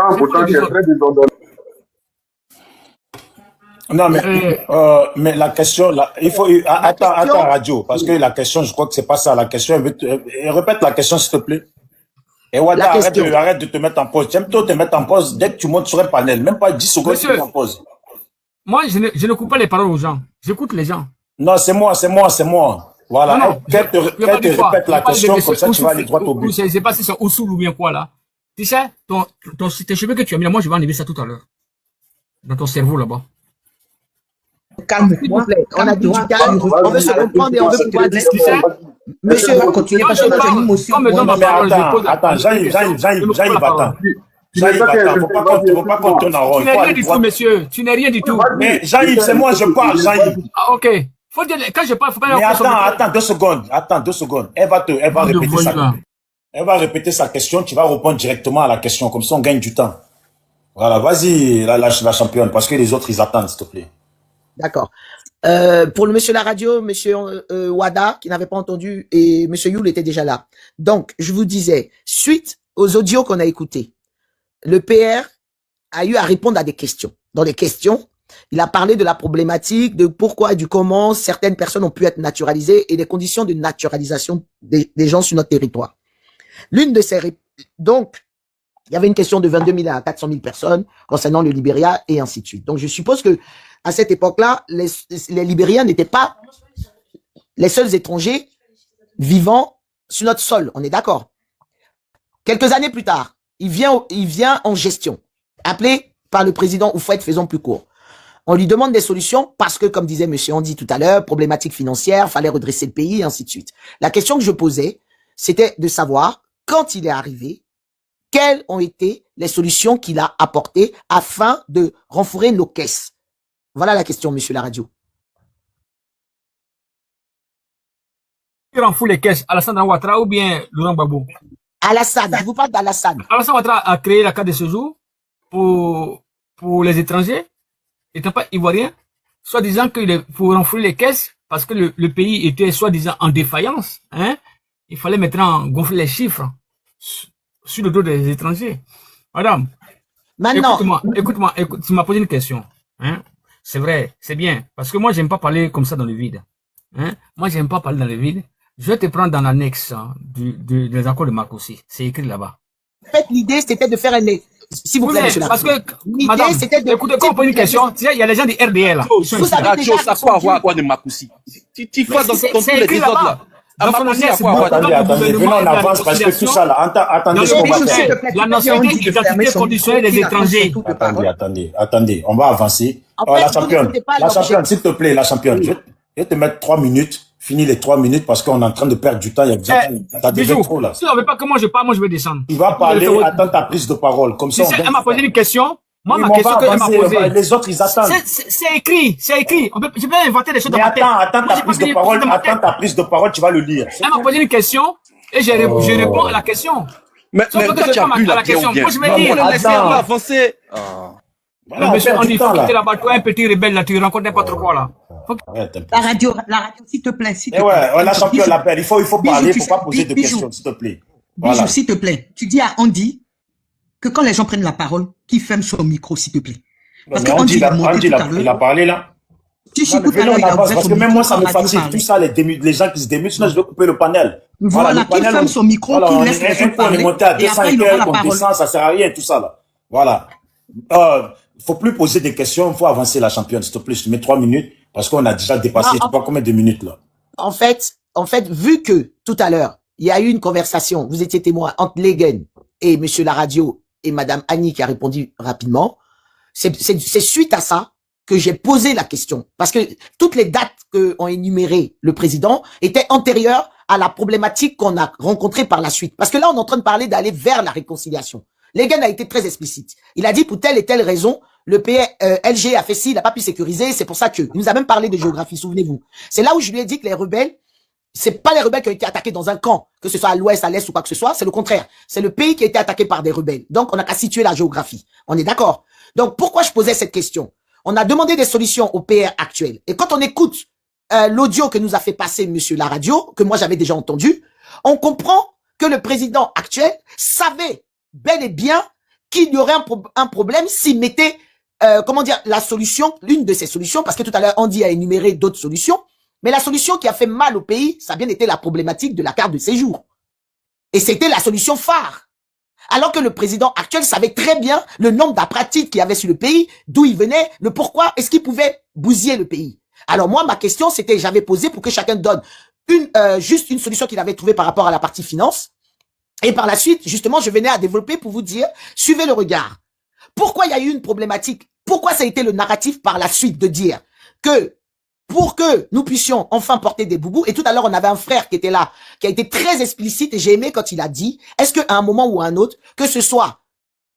Non, mais la question, là, il faut, attends, Radio, parce que la question, je crois que c'est pas ça. La question, répète la question, s'il te plaît. Et Wada, arrête de te mettre en pause. J'aime trop te mettre en pause dès que tu montes sur un panel. Même pas 10 secondes, tu te mets en pause. Moi, je ne coupe pas les paroles aux gens. J'écoute les gens. Non, c'est moi. Voilà. Qu'elle te répète la question, comme ça, tu vas aller droit au but. Je sais pas si c'est Ousoul ou bien quoi, là. Tu sais, tes cheveux que tu as mis là, moi, je vais enlever ça tout à l'heure. Dans ton cerveau, là-bas. Calme-toi. On a dit du calme. On veut se comprendre et on veut pouvoir discuter. Monsieur, continuez pas sur une émotion. Attends, Jean-Yves, attends. Faut pas qu'on tourne en rond. Tu n'es rien du tout, monsieur. Tu n'es rien du tout. Mais Jean-Yves, c'est moi, je parle, Jean-Yves. Ah, ok. Faut dire, quand je parle, faut pas... Mais attends, 2 secondes. Elle va répéter sa question, tu vas répondre directement à la question. Comme ça, on gagne du temps. Voilà, vas-y, la championne, parce que les autres, ils attendent, s'il te plaît. D'accord. Pour le monsieur la radio, monsieur Wada, qui n'avait pas entendu, et monsieur Youl était déjà là. Donc, je vous disais, suite aux audios qu'on a écoutés, le PR a eu à répondre à des questions. Dans les questions, il a parlé de la problématique, de pourquoi et du comment certaines personnes ont pu être naturalisées et des conditions de naturalisation des gens sur notre territoire. L'une de ces... Donc, il y avait une question de 22 000 à 400 000 personnes concernant le Libéria et ainsi de suite. Donc, je suppose que à cette époque-là, les Libériens n'étaient pas les seuls étrangers vivant sur notre sol. On est d'accord. Quelques années plus tard, il vient en gestion, appelé par le président Houphouët, faisons plus court. On lui demande des solutions parce que, comme disait monsieur Andy tout à l'heure, problématique financière, fallait redresser le pays, et ainsi de suite. La question que je posais, c'était de savoir, quand il est arrivé, quelles ont été les solutions qu'il a apportées afin de renflouer nos caisses. Voilà la question, monsieur la radio. Qui renfloue les caisses, Alassane Ouattara ou bien Laurent Gbagbo? Alassane, je vous parle d'Alassane. Alassane Ouattara a créé la carte de séjour pour les étrangers, étant pas ivoiriens, soi-disant qu'il faut renflouer les caisses parce que le pays était soi-disant en défaillance. Hein? Il fallait maintenant gonfler les chiffres sur le dos des étrangers. Madame, maintenant, écoute-moi, tu m'as posé une question. Hein? C'est vrai, c'est bien, parce que moi, j'aime pas parler comme ça dans le vide. Hein? Moi, j'aime pas parler dans le vide. Je vais te prendre dans l'annexe des accords de Marcoussi. C'est écrit là-bas. En fait, l'idée, c'était de faire un... S'il vous plaît, monsieur parce que, madame, écoutez, quand on pose une question, tu sais, il y a les gens du RDR là. Radio, ça quoi avoir quoi de Marcoussi? Tu fais dans tous les désordres là. Attendez, venons en avance parce que tout ça là, attendez ce qu'on va faire. La nationalité d'identité conditionnelle des étrangers. Attendez, on va avancer. La championne, s'il te plaît, la championne, je vais te mettre 3 minutes, finis les 3 minutes parce qu'on est en train de perdre du temps, il y a déjà, t'as déjà trop là. Si on veut pas que moi je parle, moi je vais descendre. Il va parler, attends ta prise de parole, comme ça. Elle m'a posé une question. Moi, ma question qu'elle m'a posée. Les autres, ils attendent. C'est écrit. Je vais inventer des choses dans ma tête. Attends ta prise de parole, tu vas le lire. Elle m'a posé une question et je réponds à la question. Mais toi, tu as pu la question. Moi, je vais dire. On va avancer. Voilà, monsieur, on dit, faut quitter là-bas, toi, un petit rebelle, là, tu rencontres n'importe quoi, là. La radio, s'il te plaît, s'il te plaît. Ouais, la championne l'appelle, il faut parler, il faut pas poser de questions, s'il te plaît. Bijou, s'il te plaît, tu dis à Andy que quand les gens prennent la parole, qu'il ferme son micro, s'il te plaît. Parce que Andy, il a parlé, là. Tout à l'heure, il a parce que même moi, ça me fatigue, tout ça, les gens qui se démutent, sinon je vais couper le panel. Voilà, qu'il ferme son micro, qu'il laisse les gens parler, et après, il aura la parole. Ça sert à rien, tout ça, là. Voilà. Il faut plus poser des questions, il faut avancer la championne, s'il te plaît. Je te mets 3 minutes parce qu'on a déjà dépassé, je sais pas combien de minutes là. En fait, vu que tout à l'heure, il y a eu une conversation, vous étiez témoin entre Legen et monsieur la radio et madame Annie qui a répondu rapidement, c'est suite à ça que j'ai posé la question. Parce que toutes les dates qu'ont énumérées le président étaient antérieures à la problématique qu'on a rencontrée par la suite. Parce que là, on est en train de parler d'aller vers la réconciliation. Legen a été très explicite. Il a dit pour telle et telle raison, le LG a fait ci, il n'a pas pu sécuriser, c'est pour ça que. Il nous a même parlé de géographie, souvenez-vous. C'est là où je lui ai dit que les rebelles, c'est pas les rebelles qui ont été attaqués dans un camp, que ce soit à l'ouest, à l'est ou quoi que ce soit, c'est le contraire. C'est le pays qui a été attaqué par des rebelles. Donc, on n'a qu'à situer la géographie. On est d'accord? Donc, pourquoi je posais cette question? On a demandé des solutions au PR actuel. Et quand on écoute l'audio que nous a fait passer monsieur la radio, que moi j'avais déjà entendu, on comprend que le président actuel savait bel et bien qu'il y aurait un problème s'il mettait, comment dire, la solution, l'une de ces solutions, parce que tout à l'heure Andy a énuméré d'autres solutions, mais la solution qui a fait mal au pays, ça a bien été la problématique de la carte de séjour. Et c'était la solution phare. Alors que le président actuel savait très bien le nombre d'apratiques qu'il y avait sur le pays, d'où il venait, le pourquoi, est-ce qu'il pouvait bousiller le pays. Alors moi, ma question, c'était, j'avais posé pour que chacun donne juste une solution qu'il avait trouvée par rapport à la partie finance. Et par la suite, justement, je venais à développer pour vous dire, suivez le regard. Pourquoi il y a eu une problématique? Pourquoi ça a été le narratif par la suite de dire que pour que nous puissions enfin porter des boubous, et tout à l'heure, on avait un frère qui était là, qui a été très explicite, et j'ai aimé quand il a dit, est-ce qu'à un moment ou à un autre, que ce soit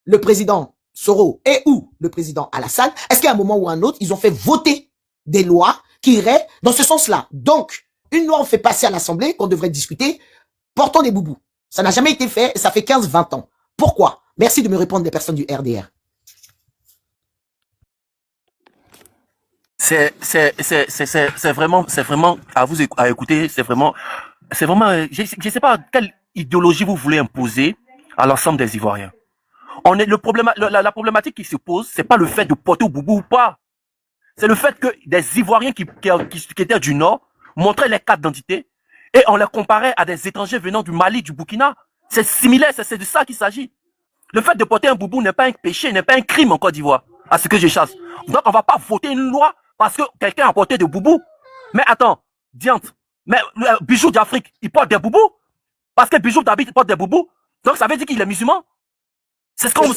le président Soro et ou le président Alassane, est-ce qu'à un moment ou à un autre, ils ont fait voter des lois qui iraient dans ce sens-là? Donc, une loi on fait passer à l'Assemblée, qu'on devrait discuter, portons des boubous. Ça n'a jamais été fait, et ça fait 15-20 ans. Pourquoi? Merci de me répondre des personnes du RDR. C'est vraiment à vous à écouter, c'est vraiment, je sais pas quelle idéologie vous voulez imposer à l'ensemble des Ivoiriens. La problématique qui se pose, c'est pas le fait de porter au boubou ou pas. C'est le fait que des Ivoiriens qui étaient du Nord montraient les cartes d'identité et on les comparait à des étrangers venant du Mali, du Burkina. C'est similaire, c'est de ça qu'il s'agit. Le fait de porter un boubou n'est pas un péché, n'est pas un crime en Côte d'Ivoire, à ce que je chasse. Donc on va pas voter une loi parce que quelqu'un a porté des boubous. Mais attends, diante, mais Bijou d'Afrique, il porte des boubous? Parce que Bijou d'Afrique porte des boubous, donc ça veut dire qu'il est musulman? C'est ce qu'on vous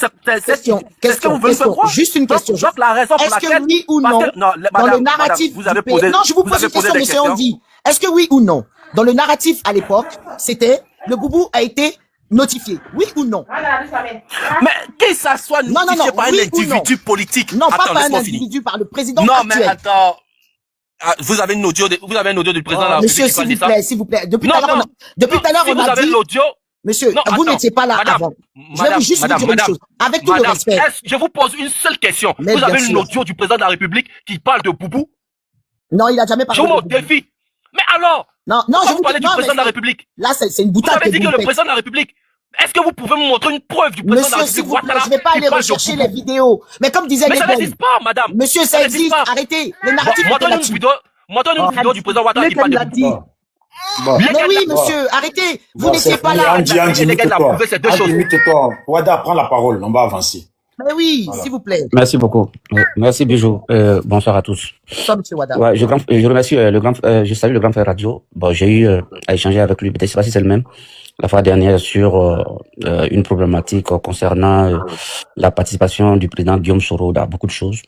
veut faire croire? Juste une question. Donc la raison pour laquelle... Est-ce que oui ou non, dans le narratif vous avez posé, non, je vous pose une question, monsieur Andy. Est-ce que oui ou non, dans le narratif à l'époque, c'était le boubou a été notifié, oui ou non? Mais que ça soit notifié par un individu politique. Non, pas par un individu, par le président actuel. Non, mais attends. Vous avez un audio du président de la République. Monsieur, s'il vous plaît. Depuis tout à l'heure, on a dit... Monsieur, vous n'étiez pas là avant. Je vais juste vous dire une chose. Avec tout le respect. Je vous pose une seule question. Vous avez un audio du président de la République qui parle de boubou? Non, il n'a jamais parlé de boubou. Je vous défie. Mais alors? Non, je vous parlez du président de la République. Là, c'est une boutade. Vous avez dit que le président de la République. Est-ce que vous pouvez me montrer une preuve du président de la République? Monsieur, je ne vais pas aller rechercher les vidéos. Mais comme disait mais ça n'existe pas, madame. Monsieur, ça existe. Arrêtez. Le narratif montrez une vidéo du président Ouattara qui parle de boubou. Mais oui, monsieur, arrêtez. Vous n'étiez pas là. Andy, limite-toi. Ouada, prends la parole. On va avancer. Mais oui, s'il vous plaît. Merci beaucoup. Merci, Bijou. Bonsoir à tous. Bonsoir, monsieur Ouada. Ouais, je remercie je salue le grand frère radio. Bon, j'ai eu à échanger avec lui, peut-être, je sais pas si c'est le même, la fois dernière sur une problématique concernant la participation du président Guillaume Soro dans beaucoup de choses.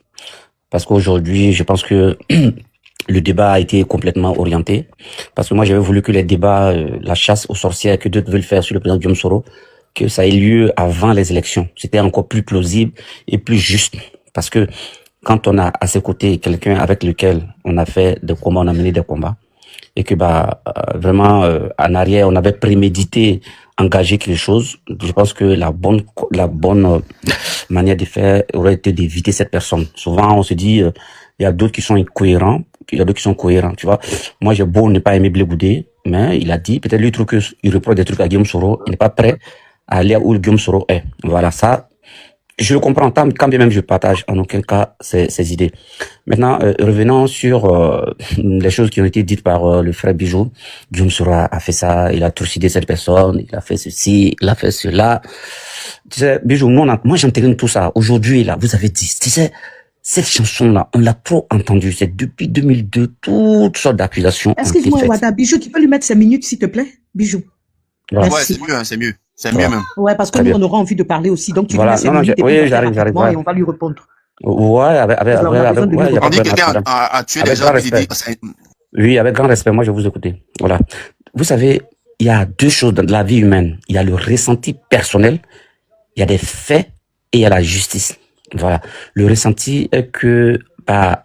Parce qu'aujourd'hui, je pense que le débat a été complètement orienté. Parce que moi, j'avais voulu que les débats, la chasse aux sorcières que d'autres veulent faire sur le président Guillaume Soro, que ça ait lieu avant les élections. C'était encore plus plausible et plus juste. Parce que quand on a à ses côtés quelqu'un avec lequel on a fait des combats, on a mené des combats, et que vraiment en arrière on avait prémédité engager quelque chose, je pense que la bonne manière de faire aurait été d'éviter cette personne. Souvent on se dit il y a d'autres qui sont incohérents, il y a d'autres qui sont cohérents, tu vois. Moi j'ai beau ne pas aimer Blé Goudé, mais il a dit, peut-être lui il trouve qu'il reproche des trucs à Guillaume Soro, il n'est pas prêt à aller où Guillaume Soro est. Voilà, ça je le comprends, quand bien même je partage en aucun cas ces idées. Maintenant, revenons sur les choses qui ont été dites par le frère Bijou. Guillaume Soro a fait ça, il a trucidé cette personne, il a fait ceci, il a fait cela. Tu sais, Bijou, moi j'entérine tout ça. Aujourd'hui, là, vous avez dit, tu sais, cette chanson-là, on l'a trop entendue. C'est depuis 2002, toutes sortes d'accusations. Excuse-moi, Ouada, Bijou, tu peux lui mettre 5 minutes, s'il te plaît? Bijou. Ouais, c'est mieux, c'est mieux. C'est mieux même. Ouais, parce que nous, on aura envie de parler aussi. Donc, tu lui mets 5 minutes oui, j'arrive. Et on va lui répondre. Ouais, on dit que quelqu'un a tué des gens. Oui, avec grand respect, moi, je vais vous écouter. Voilà. Vous savez, il y a deux choses dans la vie humaine. Il y a le ressenti personnel, il y a des faits et il y a la justice. Voilà. Le ressenti est que, par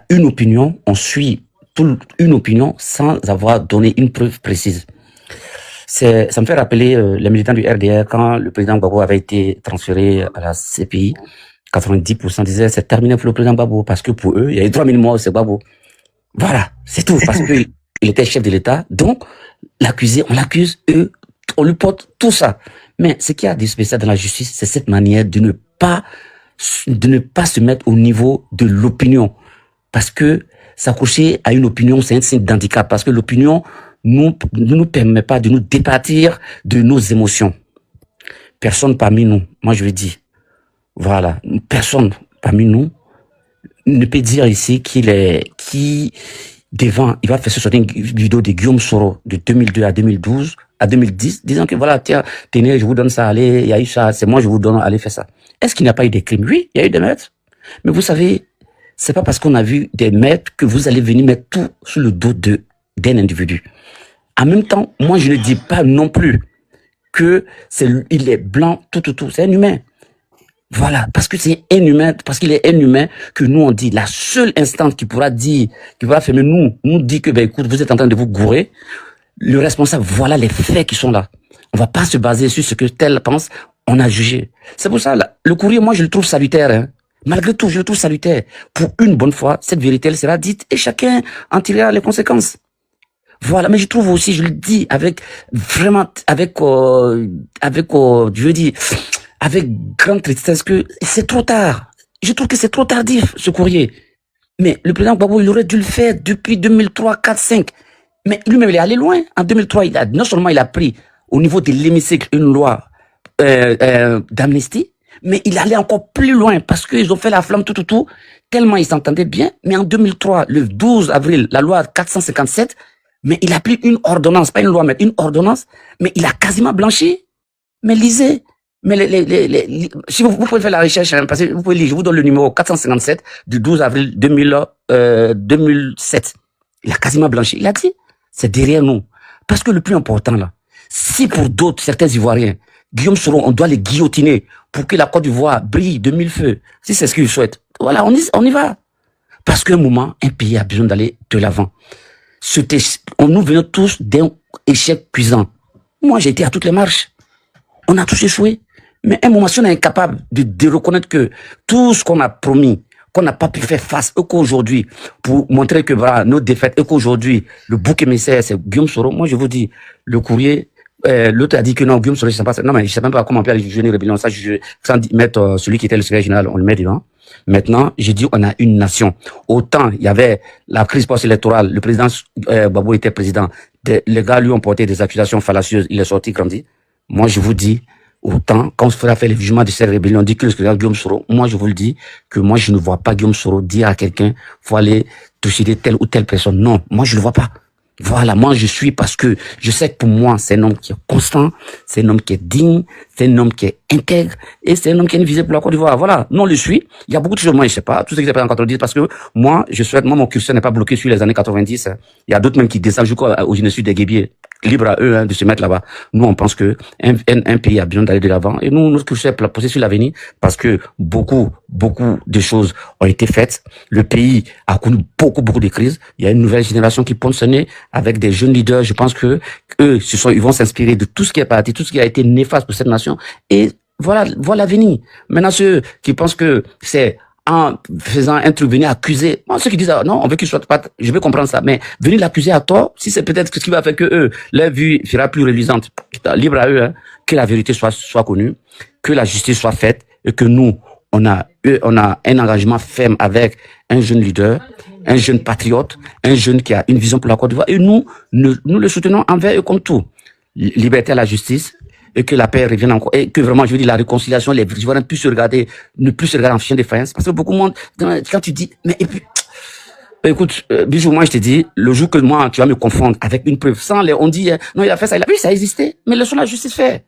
une opinion, on suit une opinion sans avoir donné une preuve précise. Ça me fait rappeler les militants du RDR quand le président Gbagbo avait été transféré à la CPI. 90% disaient c'est terminé pour le président Gbagbo parce que pour eux, il y a eu 3000 morts, c'est Gbagbo. Voilà, c'est tout, parce que il était chef de l'État, donc l'accusé, on l'accuse, on lui porte tout ça. Mais ce qui a de spécial dans la justice, c'est cette manière de ne pas se mettre au niveau de l'opinion. Parce que s'accrocher à une opinion, c'est un signe d'handicap. Parce que l'opinion ne nous permet pas de nous départir de nos émotions. Personne parmi nous, moi je vais dire, voilà, personne parmi nous ne peut dire ici devant, il va faire ce sortir une vidéo de Guillaume Soro de 2002 à 2012, à 2010, disant que voilà, tiens, tenez, je vous donne ça, allez, il y a eu ça, c'est moi, je vous donne, allez, faire ça. Est-ce qu'il n'y a pas eu des crimes? Oui, il y a eu des meurtres. Mais vous savez, c'est pas parce qu'on a vu des meurtres que vous allez venir mettre tout sur le dos d'un individu. En même temps, moi, je ne dis pas non plus que il est blanc, tout, c'est un humain. Voilà, parce que c'est un humain, parce qu'il est un humain que nous on dit, la seule instance qui pourra fermer nous dit que, ben écoute, vous êtes en train de vous gourer, le responsable, voilà les faits qui sont là. On va pas se baser sur ce que tel pense, on a jugé. C'est pour ça, là, le courrier, moi je le trouve salutaire, hein. Malgré tout, je le trouve salutaire. Pour une bonne fois, cette vérité, elle sera dite et chacun en tirera les conséquences. Voilà, mais je trouve aussi, je le dis avec grande tristesse que c'est trop tard. Je trouve que c'est trop tardif, ce courrier. Mais le président Gbagbo, il aurait dû le faire depuis 2003, 4, 5. Mais lui-même, il est allé loin. En 2003, non seulement il a pris au niveau de l'hémicycle une loi d'amnistie, mais il allait encore plus loin parce qu'ils ont fait la flamme tout, tellement ils s'entendaient bien. Mais en 2003, le 12 avril, la loi 457, mais il a pris une ordonnance, pas une loi, mais une ordonnance, mais il a quasiment blanchi. Mais lisez. Mais si vous pouvez faire la recherche, hein, parce que vous pouvez lire, je vous donne le numéro 457 du 12 avril 2007. Il a quasiment blanchi. Il a dit, c'est derrière nous. Parce que le plus important là, si pour d'autres, certains Ivoiriens, Guillaume Soro, on doit les guillotiner pour que la Côte d'Ivoire brille de mille feux, si c'est ce qu'ils souhaitent, voilà, on y va. Parce qu'à un moment, un pays a besoin d'aller de l'avant. Nous venons tous d'un échec cuisant. Moi, j'ai été à toutes les marches. On a tous échoué. Mais à un moment, si on est incapable de reconnaître que tout ce qu'on a promis, qu'on n'a pas pu faire face, et qu'aujourd'hui, pour montrer que voilà, nos défaites, et qu'aujourd'hui, le bouc émissaire, c'est Guillaume Soro, moi je vous dis, le courrier, l'autre a dit que non, Guillaume Soro, je sais pas, non mais je sais même pas comment on peut aller juger une rébellion, ça, sans mettre celui qui était le secrétaire général, on le met devant. Maintenant, j'ai dit, on a une nation. Autant, il y avait la crise post-électorale, le président Gbagbo était président, les gars lui ont porté des accusations fallacieuses, il est sorti grandi. Moi, je vous dis, autant, quand on fera faire le jugement de cette rébellion, on dit que le secrétaire Guillaume Soro, moi, je vous le dis, que moi, je ne vois pas Guillaume Soro dire à quelqu'un, faut aller trucider telle ou telle personne. Non, moi, je le vois pas. Voilà, moi, je suis parce que je sais que pour moi, c'est un homme qui est constant, c'est un homme qui est digne, c'est un homme qui est intègre, et c'est un homme qui a une visée pour la Côte d'Ivoire. Voilà, non, on le suit. Il y a beaucoup de choses, moi, je sais pas, tout ce qui s'est passé en 90, parce que moi, mon curseur n'est pas bloqué sur les années 90. Il y a d'autres même qui descendent jusqu'au génocide des Guébiers. Libre à eux de se mettre là-bas. Nous, on pense que un pays a besoin d'aller de l'avant. Et nous, notre curseur est posé sur l'avenir parce que beaucoup de choses ont été faites. Le pays a connu beaucoup de crises. Il y a une nouvelle génération qui ponce son nez avec des jeunes leaders. Je pense que eux, ils vont s'inspirer de tout ce qui est parti, tout ce qui a été néfaste pour cette nation. Et voilà l'avenir. Maintenant, ceux qui pensent que c'est en faisant un truc, venir accuser. Moi, ceux qui disent, non, on veut qu'il soit pas, je vais comprendre ça, mais venir l'accuser à tort, si c'est peut-être ce qui va faire que eux, leur vue sera plus reluisante. Libre à eux, hein, que la vérité soit connue, que la justice soit faite, et que nous, on a un engagement ferme avec un jeune leader, un jeune patriote, un jeune qui a une vision pour la Côte d'Ivoire, et nous le soutenons envers eux comme tout. Liberté à la justice, et que la paix revienne encore, et que vraiment, je veux dire, la réconciliation, les Ivoiriens ne plus se regarder en chien de faïence. Parce que beaucoup de monde, quand tu dis, mais et puis, écoute, Bijou, moi je te dis, le jour que moi, tu vas me confondre avec une preuve, on dit, non, il a fait ça, oui, ça a existé, mais laissons la justice faire.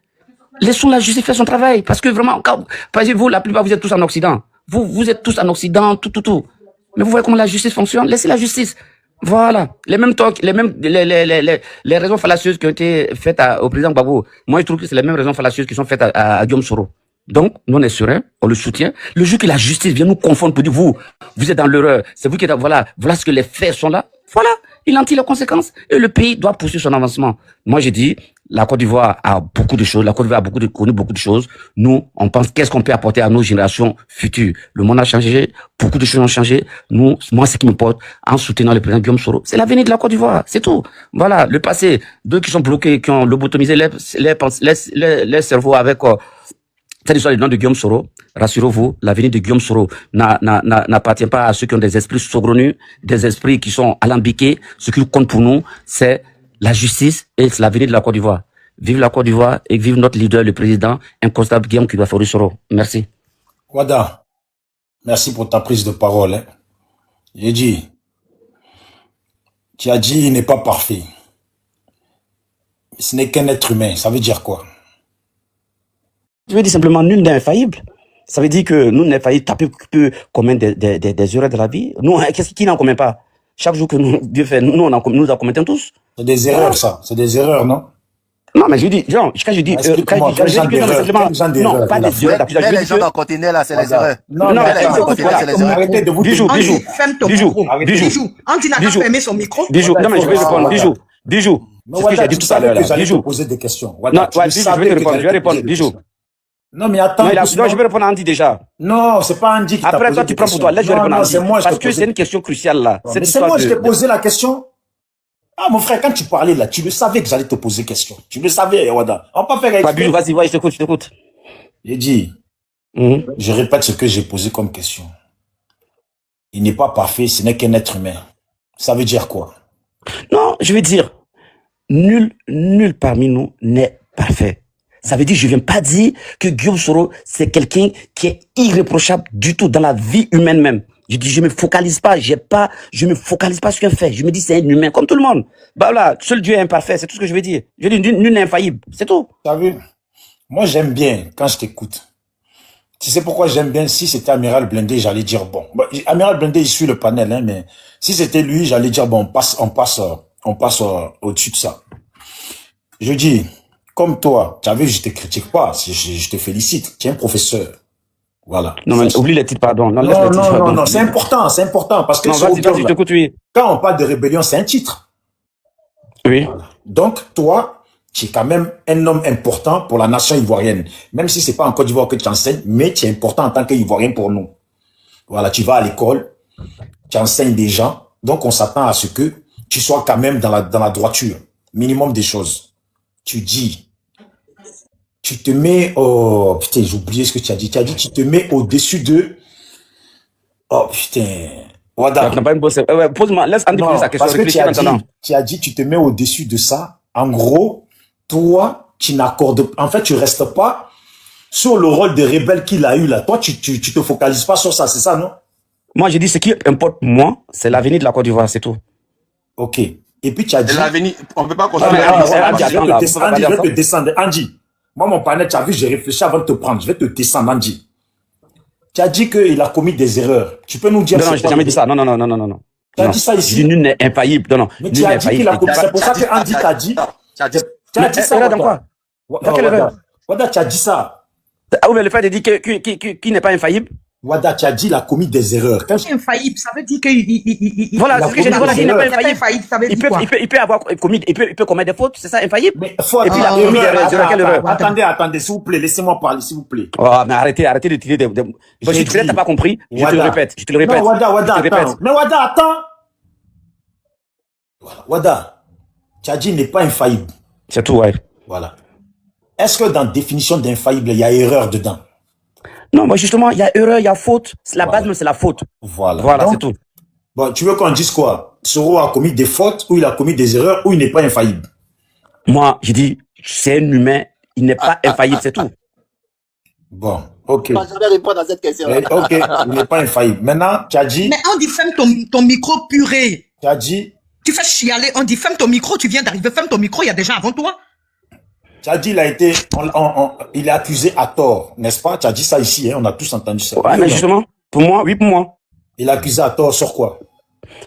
Laissons la justice faire son travail, parce que vraiment, parce que vous, la plupart, vous êtes tous en Occident. Vous êtes tous en Occident, tout. Mais vous voyez comment la justice fonctionne? Laissez la justice. Voilà. Les raisons fallacieuses qui ont été faites au président Gbagbo. Moi, je trouve que c'est les mêmes raisons fallacieuses qui sont faites à Guillaume Soro. Donc, nous, on est serein, on le soutient. Le jour que la justice vient nous confondre pour dire, vous êtes dans l'erreur. C'est vous qui êtes, voilà ce que les faits sont là. Voilà. Il en tire les conséquences. Et le pays doit poursuivre son avancement. Moi, j'ai dit, La Côte d'Ivoire a beaucoup de choses. La Côte d'Ivoire a connu beaucoup de choses. Nous, on pense qu'est-ce qu'on peut apporter à nos générations futures. Le monde a changé. Beaucoup de choses ont changé. Nous, moi, ce qui m'importe, en soutenant le président Guillaume Soro, c'est l'avenir de la Côte d'Ivoire. C'est tout. Voilà. Le passé, deux qui sont bloqués, qui ont lobotomisé les cerveaux avec, cette histoire du nom de Guillaume Soro, rassurez-vous, l'avenir de Guillaume Soro n'appartient pas à ceux qui ont des esprits saugrenus, des esprits qui sont alambiqués. Ce qui compte pour nous, c'est la justice et l'avenir de la Côte d'Ivoire. Vive la Côte d'Ivoire et vive notre leader, le président inconstable Guillaume Kibafory Soro. Merci. Wada, merci pour ta prise de parole. Hein. J'ai dit, tu as dit il n'est pas parfait. Ce n'est qu'un être humain. Ça veut dire quoi? Je veux dire simplement, nul n'est infaillible. Ça veut dire que nous, n'est faillible, taper que commettre des erreurs de la vie. Nous, qui n'en commet pas? Chaque jour que Dieu fait, nous en commettons tous. C'est des erreurs, ça. C'est des erreurs, non? Non, mais je dis, genre, quand je dis, non, pas des erreurs. Mais les gens dans le conteneur, là, c'est les erreurs. Non, les gens dans le conteneur, c'est les erreurs. Arrêtez de vous... Bijou, Andy n'a pas fermé son micro. Bijou, non, mais je vais répondre. Bijou. C'est ce que j'ai dit tout à l'heure, là. Bijou. Poser des questions. Non, Bijou, je vais répondre. Bijou. Non, mais attends. Non, je vais répondre à Andy déjà. Non, c'est pas Andy qui t'a posé. Après, toi, tu prends pour toi. Laisse, je réponds à Andy. Parce que c'est une question cruciale, là. Mais c'est moi, je t'ai posé la question. Ah, mon frère, quand tu parlais, là, tu le savais que j'allais te poser question. Tu le savais, Wada. On va pas faire exprès. Bijou, vas-y, je t'écoute. J'ai dit, je répète ce que j'ai posé comme question. Il n'est pas parfait, ce n'est qu'un être humain. Ça veut dire quoi? Non, je veux dire, nul parmi nous n'est parfait. Ça veut dire, je viens pas dire que Guillaume Soro, c'est quelqu'un qui est irréprochable du tout dans la vie humaine même. Je dis, je me focalise pas sur un fait. Je me dis, c'est un humain, comme tout le monde. Bah voilà, seul Dieu est imparfait, c'est tout ce que je veux dire. Je dis, nul n'est infaillible, c'est tout. T'as vu? Moi, j'aime bien quand je t'écoute. Tu sais pourquoi j'aime bien? Si c'était Amiral Blindé, j'allais dire bon. Amiral Blindé, il suit le panel, hein, mais si c'était lui, j'allais dire bon, on passe au-dessus de ça. Je dis, comme toi, tu as vu, je te critique pas, je te félicite. Tu es un professeur. Voilà. Non, mais oublie les titres, pardon. Non, c'est important, parce que quand on parle de rébellion, c'est un titre. Oui. Voilà. Donc, toi, tu es quand même un homme important pour la nation ivoirienne. Même si c'est pas en Côte d'Ivoire que tu enseignes, mais tu es important en tant qu'Ivoirien pour nous. Voilà, tu vas à l'école, tu enseignes des gens, donc on s'attend à ce que tu sois quand même dans la droiture. Minimum des choses. Tu dis, tu te mets, oh putain, j'ai oublié ce que tu as dit. Tu as dit, tu te mets au-dessus de, oh putain, Wada. Pose-moi, laisse Andy poser sa question. Parce que tu as dit, tu te mets au-dessus de ça. En gros, toi, tu n'accordes, en fait, tu restes pas sur le rôle de rebelle qu'il a eu là. Toi, tu te focalises pas sur ça, c'est ça, non? Moi, j'ai dit, ce qui importe, moi, c'est l'avenir de la Côte d'Ivoire, c'est tout. Ok. Et puis, tu as dit. L'avenir, on peut pas construire. Je vais te descendre. Andy, moi, mon panel, tu as vu, j'ai réfléchi avant de te prendre. Je vais te descendre, Andy. Tu as dit qu'il a commis des erreurs. Tu peux nous dire Non, je n'ai jamais dit ça. Non. Tu as dit ça ici. Je dis nul n'est infaillible. Non. Mais tu as dit qu'il a commis. C'est pour ça que Andy t'a dit. Tu as dit ça. Dans quoi? Dans quelle erreur? Wada, tu as dit ça. Ah oui, mais le fait de dire qu'il n'est pas infaillible. Wada, tu as dit il a commis des erreurs. Infaillible, ça veut dire qu'il voilà, c'est ce que j'ai dit. Voilà, il n'est pas infaillible. Ça veut dire quoi? Il peut avoir commis, il peut commettre des fautes, c'est ça, infaillible. Mais faute. Et puis il a commis des erreurs. Quelle erreur? Attendez, s'il vous plaît, laissez-moi parler, s'il vous plaît. Oh, mais arrêtez de tirer des. Si tu n'as pas compris, je te le répète. Non, Wada, attends. Mais Wada, attends. Wada, tu as dit il n'est pas infaillible. C'est tout, ouais. Voilà. Est-ce que dans la définition d'infaillible, il y a erreur dedans? Non, moi justement, il y a erreur, il y a faute. La base, c'est la faute. Voilà, c'est tout. Bon, tu veux qu'on dise quoi? Soro a commis des fautes, ou il a commis des erreurs, ou il n'est pas infaillible? Moi, j'ai dit, c'est un humain, il n'est pas infaillible, c'est tout. Bon, ok. Je vais répondre à cette question. Ok, il n'est pas infaillible. Maintenant, tu as dit... Mais on dit ferme ton micro purée. Tu as dit... Tu fais chialer, on dit ferme ton micro, tu viens d'arriver, ferme ton micro, il y a des gens avant toi. Tu as dit, il est accusé à tort, n'est-ce pas? Tu as dit ça ici, hein, on a tous entendu ça. Ouais, mais justement, pour moi. Il est accusé à tort sur quoi?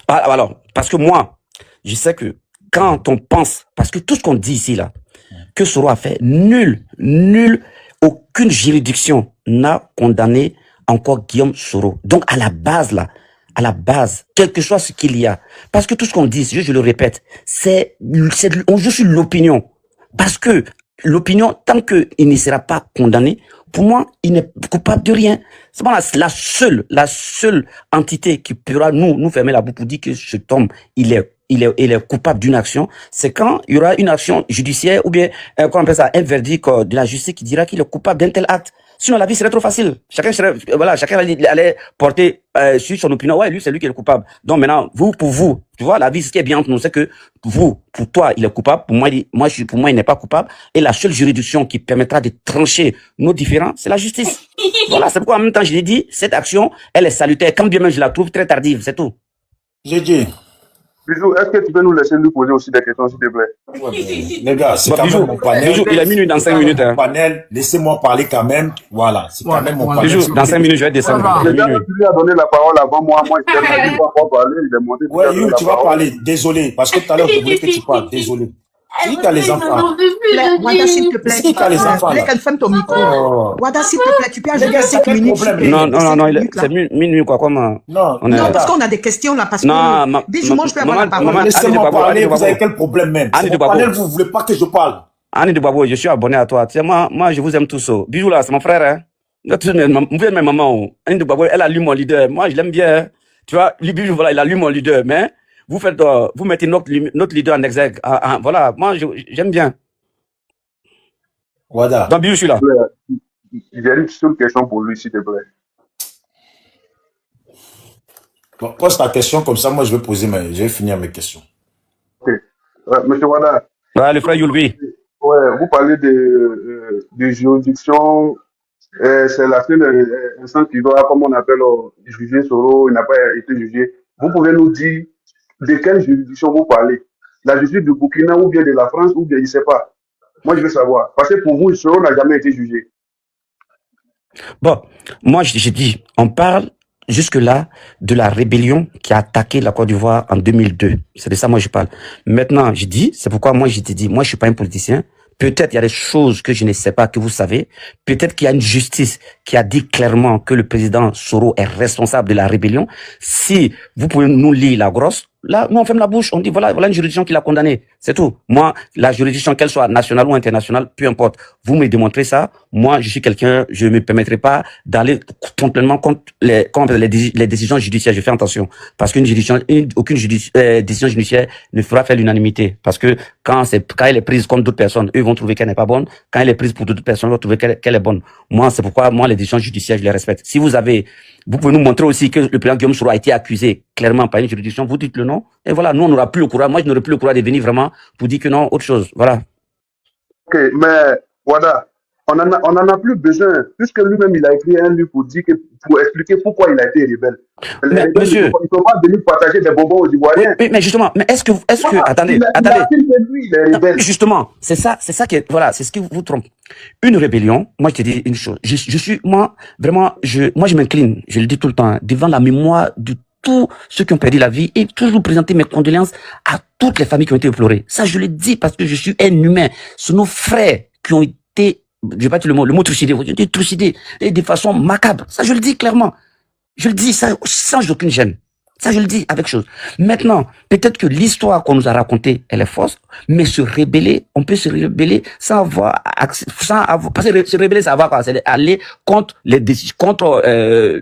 Alors, parce que moi, je sais que quand on pense, parce que tout ce qu'on dit ici, là, que Soro a fait, aucune juridiction n'a condamné encore Guillaume Soro. Donc, à la base, quel que soit ce qu'il y a, parce que tout ce qu'on dit, je le répète, on joue sur l'opinion. Parce que l'opinion, tant qu'il ne sera pas condamné, pour moi, il n'est coupable de rien. C'est la seule entité qui pourra nous fermer la bouche pour dire que cet homme, il est coupable d'une action. C'est quand il y aura une action judiciaire ou bien, comment on appelle ça, un verdict de la justice qui dira qu'il est coupable d'un tel acte. Sinon, la vie serait trop facile. Chacun allait porter sur son opinion. Ouais, lui, c'est lui qui est le coupable. Donc maintenant, pour vous, tu vois, la vie, ce qui est bien entre nous, c'est que pour toi, il est coupable. Pour moi, il n'est pas coupable. Et la seule juridiction qui permettra de trancher nos différends, c'est la justice. Voilà, c'est pourquoi en même temps, je l'ai dit, cette action, elle est salutaire. Quand bien même je la trouve très tardive, c'est tout. J'ai dit. Bijou, est-ce que tu peux nous laisser lui poser aussi des questions, s'il te plaît? Ouais, les gars, c'est quand même mon panel. Bijou, il a minute dans 5 minutes. Hein. Panel, laissez-moi parler quand même. Voilà, c'est quand même mon panel. Bijou, dans 5 minutes, je vais descendre. Tu lui as donné la parole avant moi. Moi, je t'ai pas encore parlé. Il est monté. Ouais, tu vas parler. Désolé, parce que tout à l'heure, je voulais que tu parles. Désolé. Qui a les enfants? Wada, s'il te plaît. Qui a les enfants? Ferme ton micro. Wada, s'il te plaît, tu peux ajouter 5 minutes. Non, c'est minuit, quoi, comment? Non, parce qu'on a des questions là, parce que Bijou, moi, je peux avoir la parole. Laissez-moi parler, vous avez quel problème même? Vous voulez pas que je parle? Annie de Babo, je suis abonné à toi. Tu sais, moi, je vous aime tous. Bijou, là, c'est mon frère, hein. Vous voyez ma maman, Annie de Babo, elle a lu mon leader. Moi, je l'aime bien. Tu vois, Bijou, voilà, il a lu mon leader, mais vous mettez notre leader en exergue. Voilà, moi, j'aime bien. Wada. Donc, Bijou, je suis là. J'ai une seule question pour lui, s'il te plaît. Bon, pose ta question, comme ça, moi, je vais finir mes questions. Ok. Monsieur Wada. Ouais, le frère Yulbi. Ouais, vous parlez de juridiction. C'est la seule instance qui doit, comme on appelle, juger Soro. Il n'a pas été jugé. Vous pouvez nous dire de quelle juridiction vous parlez? La justice du Burkina ou bien de la France ou bien, je ne sais pas. Moi, je veux savoir. Parce que pour vous, Soro n'a jamais été jugé. Bon, moi, j'ai dit, on parle jusque-là de la rébellion qui a attaqué la Côte d'Ivoire en 2002. C'est de ça, moi, je parle. Maintenant, je dis, c'est pourquoi moi, je t'ai dit, moi, je suis pas un politicien. Peut-être il y a des choses que je ne sais pas, que vous savez. Peut-être qu'il y a une justice qui a dit clairement que le président Soro est responsable de la rébellion. Si vous pouvez nous lire la grosse, là, nous, on ferme la bouche. On dit, voilà une juridiction qui l'a condamné. C'est tout. Moi, la juridiction, qu'elle soit nationale ou internationale, peu importe. Vous me démontrez ça. Moi, je suis quelqu'un, je ne me permettrai pas d'aller complètement contre les décisions judiciaires. Je fais attention. Parce qu'aucune décision judiciaire ne fera faire l'unanimité. Parce que quand elle est prise contre d'autres personnes, eux vont trouver qu'elle n'est pas bonne. Quand elle est prise pour d'autres personnes, ils vont trouver qu'elle est bonne. Moi, c'est pourquoi, moi, les décisions judiciaires, je les respecte. Si vous pouvez nous montrer aussi que le président Guillaume Soro a été accusé clairement par une juridiction, vous dites le nom, et voilà, nous, on n'aura plus le courage. Moi, je n'aurai plus le courage de venir vraiment pour dire que non, autre chose. Voilà. Ok, mais, voilà, on en a plus besoin, puisque lui-même, il a écrit un livre pour expliquer pourquoi il a été rebelle. Mais, monsieur, il ne faut pas venir partager des bonbons aux Ivoiriens. Mais justement, mais est-ce que, attendez. Lui, il est rebelle. Justement, c'est ça qui est, voilà, c'est ce qui vous trompe. Une rébellion, moi, je te dis une chose. Je suis, moi, vraiment, je m'incline, je le dis tout le temps, devant la mémoire de tous ceux qui ont perdu la vie et toujours présenter mes condoléances à toutes les familles qui ont été éplorées. Ça, je le dis parce que je suis un humain. Ce sont nos frères qui ont été, je vais pas dire le mot trucidés, ils ont été trucidés de façon macabre. Ça, je le dis clairement. Je le dis ça sans aucune gêne. Ça, je le dis avec chose. Maintenant, peut-être que l'histoire qu'on nous a racontée, elle est fausse, mais on peut se rebeller sans avoir parce que se rebeller, ça va quoi? C'est aller contre les décisions,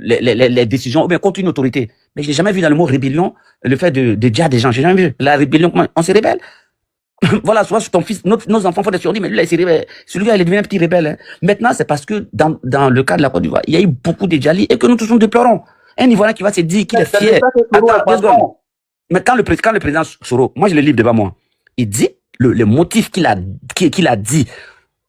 les décisions, ou bien contre une autorité. Mais je n'ai jamais vu dans le mot rébellion, le fait de dire à des gens, j'ai jamais vu. La rébellion, comment on se rebelle? Voilà, soit ton fils, nos enfants font des surdies, mais lui, là, il s'est rebelle. Celui-là, il est devenu un petit rebelle, hein. Maintenant, c'est parce que dans le cas de la Côte d'Ivoire, il y a eu beaucoup de djalis et que nous tous nous déplorons. Un Ivoirien qui va se dire qu'il est fier. Attends, 2 secondes. Mais quand le président Soro, moi je le lis devant moi, il dit le motif qu'il a dit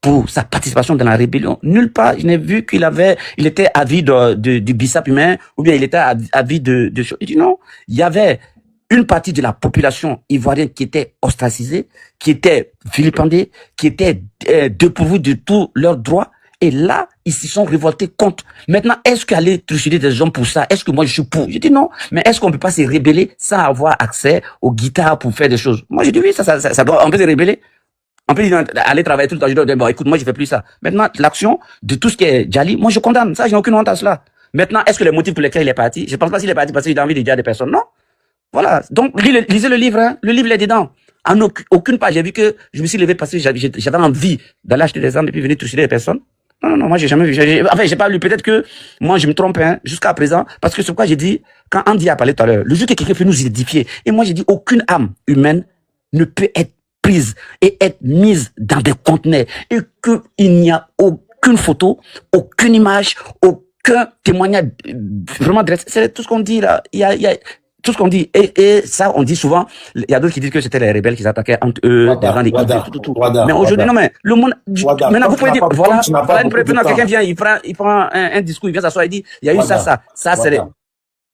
pour sa participation dans la rébellion, nulle part, je n'ai vu il était avide du bissap humain, ou bien il était avide de choses. Il dit non, il y avait une partie de la population ivoirienne qui était ostracisée, qui était vilipendée, qui était dépourvue de tous leurs droits. Et là, ils se sont révoltés contre. Maintenant, est-ce qu'aller trucider des gens pour ça? Est-ce que moi je suis pour? Je dis non. Mais est-ce qu'on peut pas se rebeller sans avoir accès aux guitares pour faire des choses? Moi, je dis oui, on peut se rebeller. On peut aller travailler tout le temps. Je dis, bon, écoute, moi, je fais plus ça. Maintenant, l'action de tout ce qui est Djali, moi, je condamne. Ça, je n'ai aucune honte à cela. Maintenant, est-ce que les motifs pour lesquels il est parti? Je pense pas qu'il est parti parce qu'il a envie de dire à des personnes. Non. Voilà. Donc, lisez le livre, hein. Le livre, il est dedans. En aucune part, j'ai vu que je me suis levé parce que j'avais envie d'aller acheter des armes et puis venir toucher des personnes. Non, moi j'ai jamais vu. Enfin, j'ai pas lu. Peut-être que moi je me trompe jusqu'à présent, parce que c'est pourquoi j'ai dit, quand Andy a parlé tout à l'heure, le jour que quelqu'un peut nous édifier, et moi j'ai dit, aucune âme humaine ne peut être prise et être mise dans des conteneurs, et qu'il n'y a aucune photo, aucune image, aucun témoignage vraiment direct. C'est tout ce qu'on dit là. Il y a tout ce qu'on dit. Et ça, on dit souvent, il y a d'autres qui disent que c'était les rebelles qui s'attaquaient entre eux, des grandes équipes, tout. Mais aujourd'hui, non, mais le monde, maintenant vous pouvez dire, voilà une preuve, quelqu'un vient, il prend un discours, il vient s'asseoir, il dit, il y a eu ça, c'est les...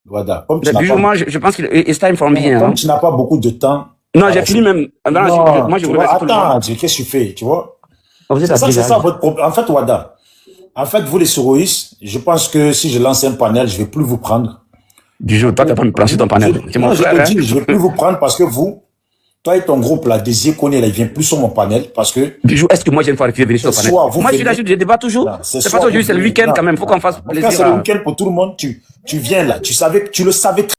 Moi, je pense qu'il est time for me. Comme tu n'as pas beaucoup de temps. Non, j'ai fini même. Moi, je voulais attends, qu'est-ce que tu fais, tu vois? C'est ça votre problème. En fait, Wada, vous les souroïstes, je pense que si je lance un panel, je vais plus vous prendre. Bijou, toi, t'as pas me placer ton panel. Je vais plus vous prendre parce que vous, toi et ton groupe, là, Désir Koné, là, il vient plus sur mon panel parce que... Bijou, est-ce que moi, j'ai une fois refusé de venir sur ton panel? Moi, je suis là, je débat toujours. C'est pas aujourd'hui, c'est le week-end quand même. Faut qu'on fasse plaisir. C'est le week-end pour tout le monde. Tu viens là. Tu le savais